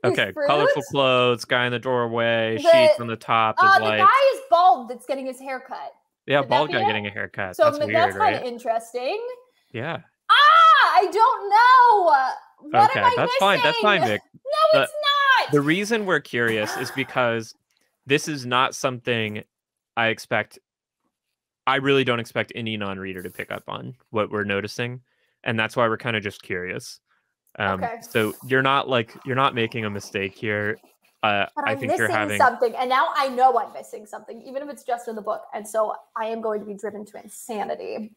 Okay, colorful clothes, guy in the doorway, sheets on the top. The guy is bald that's getting his hair cut. Yeah, bald guy getting a haircut. So that's weird, that's kind of right? interesting. Yeah. I don't know. What am I missing? That's fine, Vic. No, it's not. The reason we're curious is because this is not something I expect. I really don't expect any non-reader to pick up on what we're noticing, and that's why we're kind of just curious. Okay. So you're not making a mistake here. But I think you're having something, and now I know I'm missing something, even if it's just in the book, and so I am going to be driven to insanity.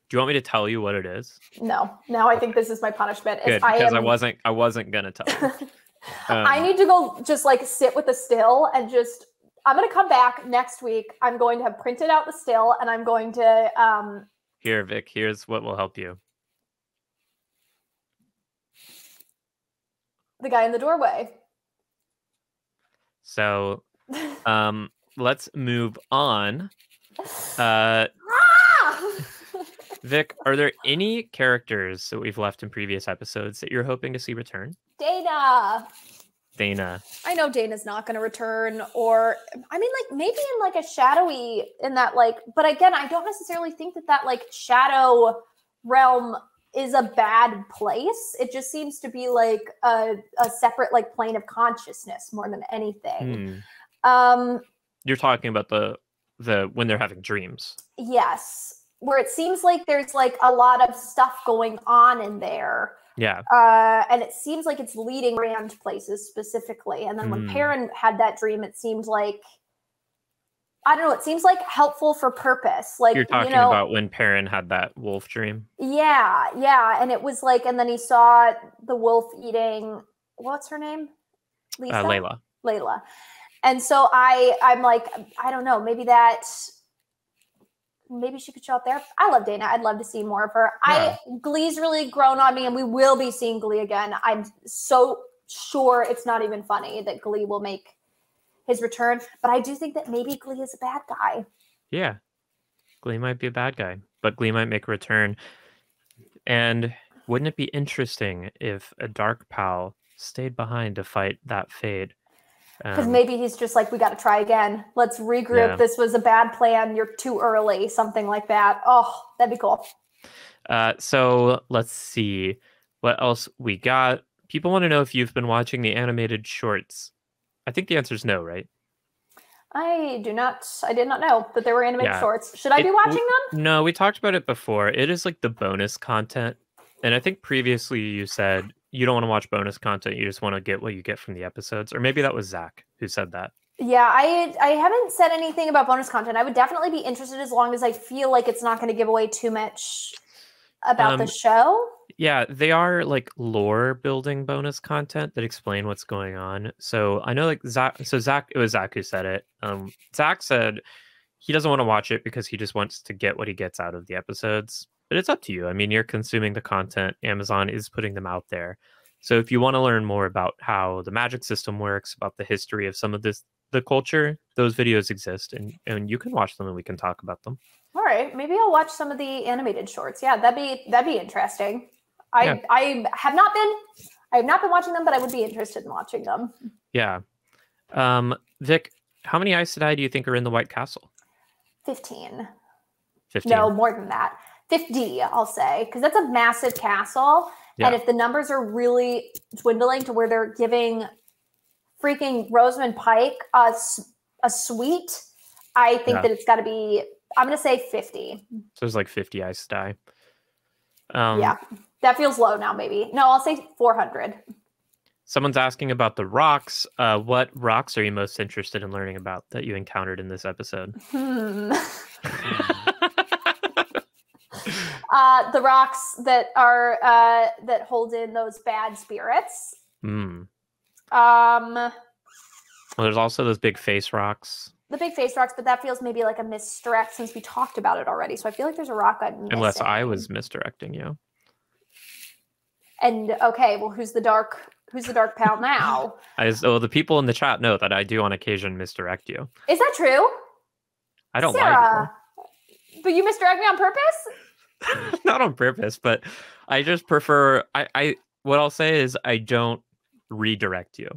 Do you want me to tell you what it is? No. Now I think this is my punishment. Good, because I wasn't gonna tell you. I need to go just like sit with the still and just. I'm gonna come back next week. I'm going to have printed out the still, and I'm going to. Here, Vic. Here's what will help you. The guy in the doorway. So, let's move on. Vic, are there any characters that we've left in previous episodes that you're hoping to see return? Dana. I know Dana's not going to return, or I mean, like maybe in like a shadowy in that like. But again, I don't necessarily think that like shadow realm is a bad place. It just seems to be like a separate like plane of consciousness more than anything. You're talking about the when they're having dreams. Yes, where it seems like there's like a lot of stuff going on in there. Yeah. And it seems like it's leading Rand places specifically. And then when Perrin had that dream, it seemed like, I don't know, it seems like helpful for purpose. Like, you're talking about when Perrin had that wolf dream. Yeah, yeah. And it was like, and then he saw the wolf eating, what's her name? Lisa? Layla. And so I'm like, I don't know, maybe she could show up there. I love Dana. I'd love to see more of her. Yeah. Glee's really grown on me, and we will be seeing Glee again. I'm so sure it's not even funny that Glee will make his return, but I do think that maybe Glee is a bad guy. Yeah, Glee might be a bad guy, but Glee might make a return. And wouldn't it be interesting if a Dark Pal stayed behind to fight that fate? Because maybe he's just like, we got to try again. Let's regroup. Yeah. This was a bad plan. You're too early. Something like that. Oh, that'd be cool. So let's see what else we got. People want to know if you've been watching the animated shorts. I think the answer is no, right? I did not know that there were animated shorts. Should I be watching them? No, we talked about it before. It is like the bonus content. And I think previously you said you don't want to watch bonus content. You just want to get what you get from the episodes. Or maybe that was Zach who said that. Yeah, I haven't said anything about bonus content. I would definitely be interested as long as I feel like it's not going to give away too much about the show. Yeah, they are like lore building bonus content that explain what's going on. So I know like Zach, it was Zach who said it. Zach said he doesn't want to watch it because he just wants to get what he gets out of the episodes. But it's up to you. I mean, you're consuming the content. Amazon is putting them out there. So if you want to learn more about how the magic system works, about the history of some of the culture, those videos exist, and you can watch them and we can talk about them. All right, maybe I'll watch some of the animated shorts. Yeah, that'd be interesting. I have not been watching them, but I would be interested in watching them. Yeah. Vic, how many Aes Sedai do you think are in the White Castle? 15. 15. No, more than that. 50, I'll say, because that's a massive castle. Yeah. And if the numbers are really dwindling to where they're giving freaking Rosamund Pike a suite, I think that it's got to be, I'm going to say 50. So there's like 50 Aes Sedai. Yeah, that feels low now, maybe. No, I'll say 400. Someone's asking about the rocks. What rocks are you most interested in learning about that you encountered in this episode? The rocks that are that hold in those bad spirits. Well, there's also those big face rocks. The big face rocks, but that feels maybe like a misdirect since we talked about it already. So I feel like there's a rock I'm missing. Unless I was misdirecting you. And okay, well, who's the dark pal now? The people in the chat know that I do on occasion misdirect you. Is that true? I don't lie. But you misdirect me on purpose? Not on purpose, but I just prefer. What I'll say is I don't redirect you.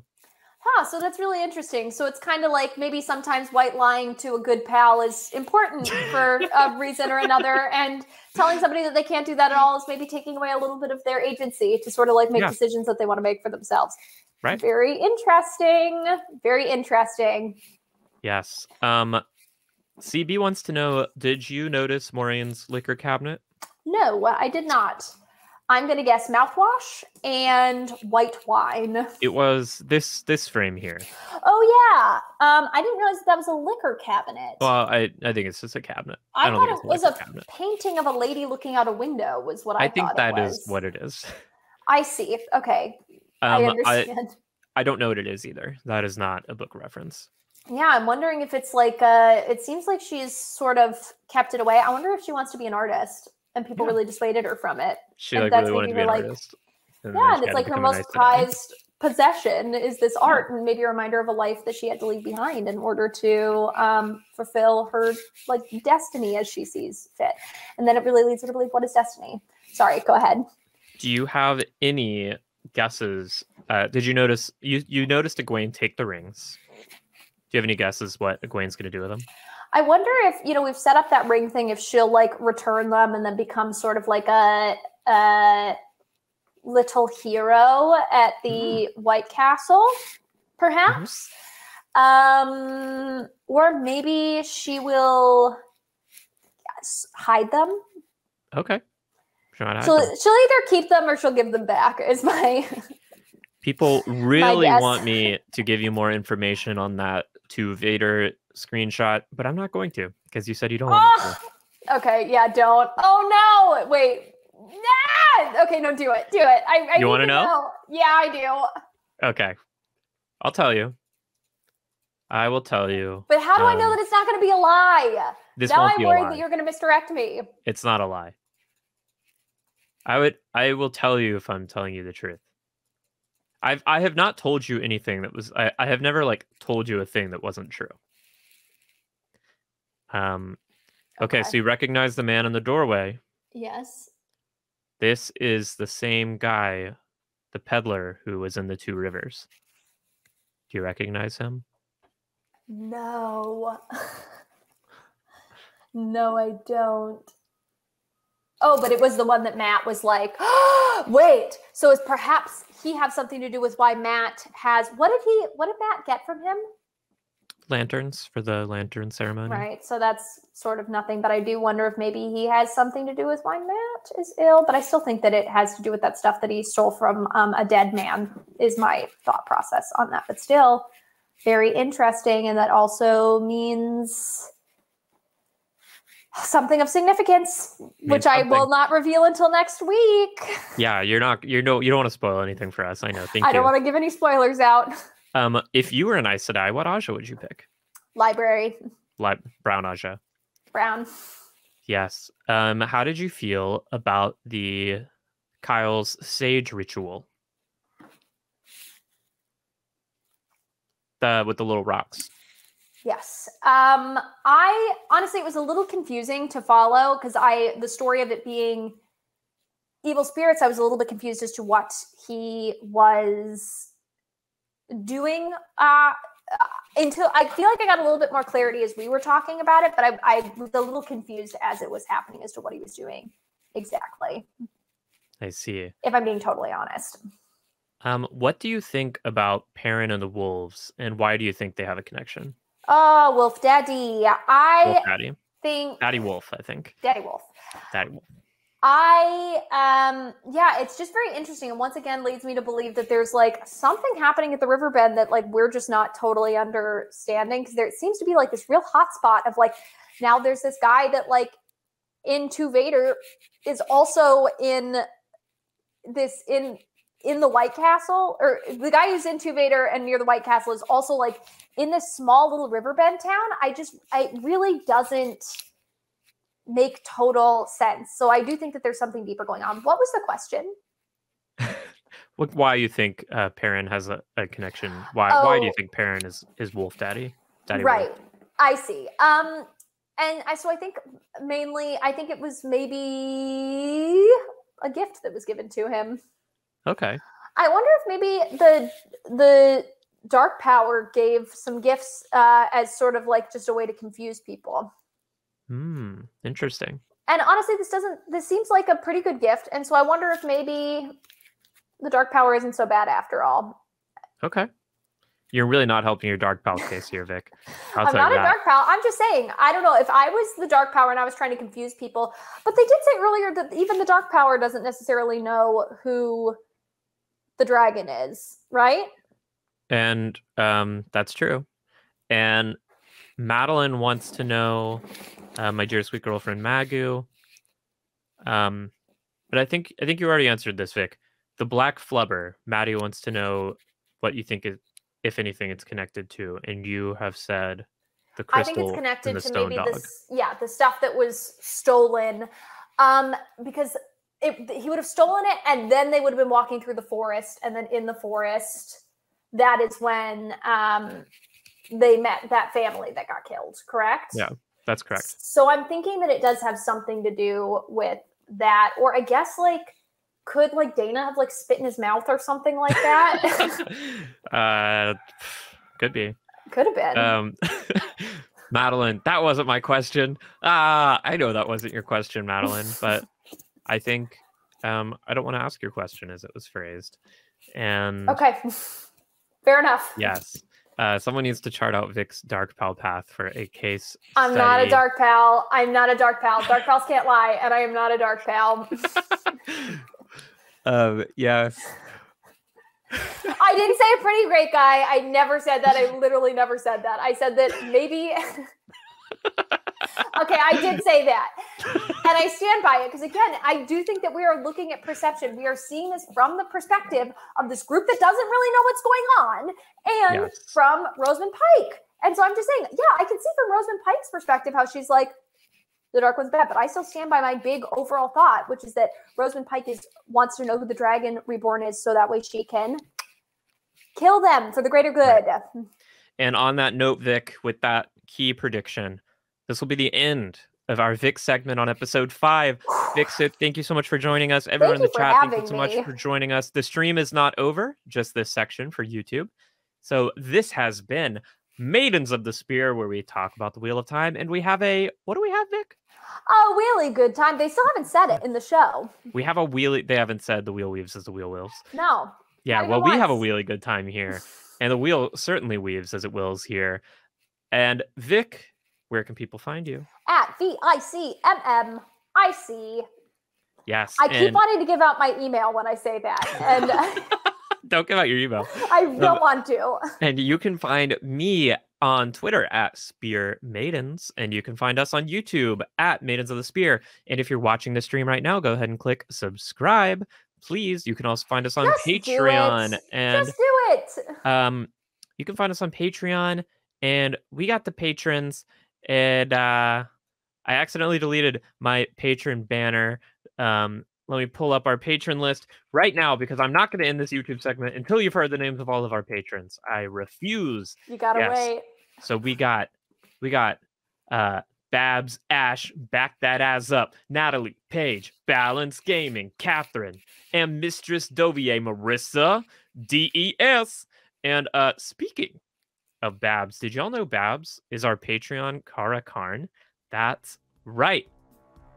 So that's really interesting. So it's kind of like maybe sometimes white lying to a good pal is important for a reason or another, and telling somebody that they can't do that at all is maybe taking away a little bit of their agency to sort of like make decisions that they want to make for themselves. Right. Very interesting. Very interesting. Yes. CB wants to know, did you notice Maureen's liquor cabinet? No, I did not. I'm going to guess mouthwash and white wine. It was this frame here. Oh, yeah. I didn't realize that was a liquor cabinet. Well, I think it's just a cabinet. I thought it was a painting of a lady looking out a window was what I thought it was. I think that is what it is. I see. Okay. I understand. I don't know what it is either. That is not a book reference. Yeah, I'm wondering if it's like, it seems like she's sort of kept it away. I wonder if she wants to be an artist. And people really dissuaded her from it. She really wanted to be an artist. And it's like her most prized possession is this art, and maybe a reminder of a life that she had to leave behind in order to fulfill her like destiny as she sees fit. And then it really leads her to believe, what is destiny? Sorry, go ahead. Do you have any guesses? Did you notice you noticed Egwene take the rings? Do you have any guesses what Egwene's going to do with them? I wonder if, we've set up that ring thing, if she'll like return them and then become sort of like a little hero at the White Castle, perhaps. Or maybe she will hide them. Okay. She might hide She'll them. either keep them or she'll give them back. Is my People really want me to give you more information on that to Vader screenshot, but I'm not going to because you said you don't want me to. Okay, yeah, don't. Oh no! Wait. Nah! Okay, no, do it. Do it. I you want to know? Yeah, I do. Okay. I'll tell you. I will tell you. But how do I know that it's not going to be a lie? Now I'm worried that you're going to misdirect me. It's not a lie. I will tell you if I'm telling you the truth. I have not told you anything that was I have never like told you a thing that wasn't true. Okay, so you recognize the man in the doorway. Yes. This is the same guy, the peddler who was in the Two Rivers. Do you recognize him? No. No, I don't. Oh, but it was the one that Matt was like, oh, wait. So is perhaps he have something to do with why Matt has what did Matt get from him? Lanterns for the lantern ceremony. Right. So that's sort of nothing, but I do wonder if maybe he has something to do with why Matt is ill. But I still think that it has to do with that stuff that he stole from a dead man is my thought process on that. But still very interesting. And that also means something of significance, which I will not reveal until next week. Yeah, you don't want to spoil anything for us. I know. Thank you. I don't want to give any spoilers out. If you were an Aes Sedai, what Aja would you pick? Library. Brown Aja. Brown. Yes. How did you feel about the Kyle's sage ritual? With the little rocks. Yes. I honestly, it was a little confusing to follow because the story of it being evil spirits, I was a little bit confused as to what he was doing until I feel like I got a little bit more clarity as we were talking about it, but I was a little confused as it was happening as to what he was doing exactly. I see. If I'm being totally honest. What do you think about Perrin and the wolves, and why do you think they have a connection? Oh, Wolf Daddy. Wolf Daddy. Think Daddy Wolf, I think. Daddy Wolf. Daddy Wolf. Yeah, it's just very interesting, and once again leads me to believe that there's like something happening at the riverbend that like we're just not totally understanding, because there seems to be like this real hot spot of like now there's this guy that like into Vader is also in the White Castle, or the guy who's into Vader and near the White Castle is also like in this small little riverbend town. It really doesn't make total sense. So I do think that there's something deeper going on. What was the question? Why you think Perrin has a connection? Why do you think Perrin is Wolf Daddy? Right. Wolf? I see. So I think mainly, it was maybe a gift that was given to him. Okay. I wonder if maybe the dark power gave some gifts as sort of like just a way to confuse people. Interesting. And honestly, this seems like a pretty good gift. And so I wonder if maybe the dark power isn't so bad after all. Okay. You're really not helping your dark power case here, Vic. I'm not a dark power. I'm just saying, I don't know if I was the dark power and I was trying to confuse people, but they did say earlier that even the dark power doesn't necessarily know who the dragon is, right? And that's true. And Madeline wants to know, my dear sweet girlfriend Magoo. But I think you already answered this, Vic. The black flubber. Maddie wants to know what you think is, if anything, it's connected to, and you have said the crystal. I think it's connected the to stone maybe dog. the stuff that was stolen, because he would have stolen it, and then they would have been walking through the forest, and then in the forest, that is when they met that family that got killed. Correct? Yeah, that's correct. So I'm thinking that it does have something to do with that, or I guess like. Could like Dana have like spit in his mouth or something like that? Could be. Could have been. Madeline, that wasn't my question. I know that wasn't your question, Madeline, but I think I don't want to ask your question as it was phrased. And okay, fair enough. Yes. Someone needs to chart out Vic's dark pal path for a case I'm study. not a dark pal. I'm not a dark pal. Dark pals can't lie, and I am not a dark pal. Yes. I didn't say a pretty great guy. I never said that. I literally never said that. I said that maybe. Okay, I did say that. And I stand by it because, again, I do think that we are looking at perception. We are seeing this from the perspective of this group that doesn't really know what's going on, and from Rosamund Pike. And so I'm just saying, yeah, I can see from Rosamund Pike's perspective how she's like, the Dark One's bad, but I still stand by my big overall thought, which is that Rosamund Pike wants to know who the Dragon Reborn is so that way she can kill them for the greater good. Right. And on that note, Vic, with that key prediction, this will be the end of our Vic segment on episode 5. Vic, thank you so much for joining us. Everyone in the chat, thank you so much for joining us. The stream is not over, just this section for YouTube. So this has been Maidens of the Spear, where we talk about the Wheel of Time. And we have what do we have, Vic? A really good time. They still haven't said it in the show. We have a wheelie. They haven't said the wheel weaves as the wheel wills. No. Yeah, well, we have a really good time here. And the wheel certainly weaves as it wills here. And Vic, where can people find you? At VICMMIC. Yes. I keep wanting to give out my email when I say that. And don't give out your email. I don't want to. And you can find me on Twitter at Spear Maidens, and you can find us on YouTube at Maidens of the Spear. And if you're watching the stream right now, go ahead and click subscribe, please. You can also find us on Patreon. And just do it. You can find us on Patreon, and we got the patrons. And I accidentally deleted my patron banner. Let me pull up our patron list right now because I'm not going to end this YouTube segment until you've heard the names of all of our patrons. I refuse. You gotta wait. So we got Babs, Ash, Back That Ass Up, Natalie, Paige, Balance Gaming, Catherine, and Mistress Dovier, Marissa, DES. And speaking of Babs, did y'all know Babs is our Patreon Kara Karn? That's right.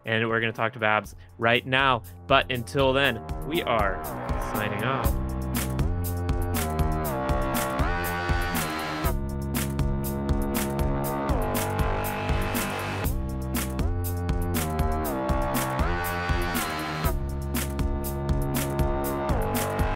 And we're going to talk to Babs right now. But until then, we are signing off.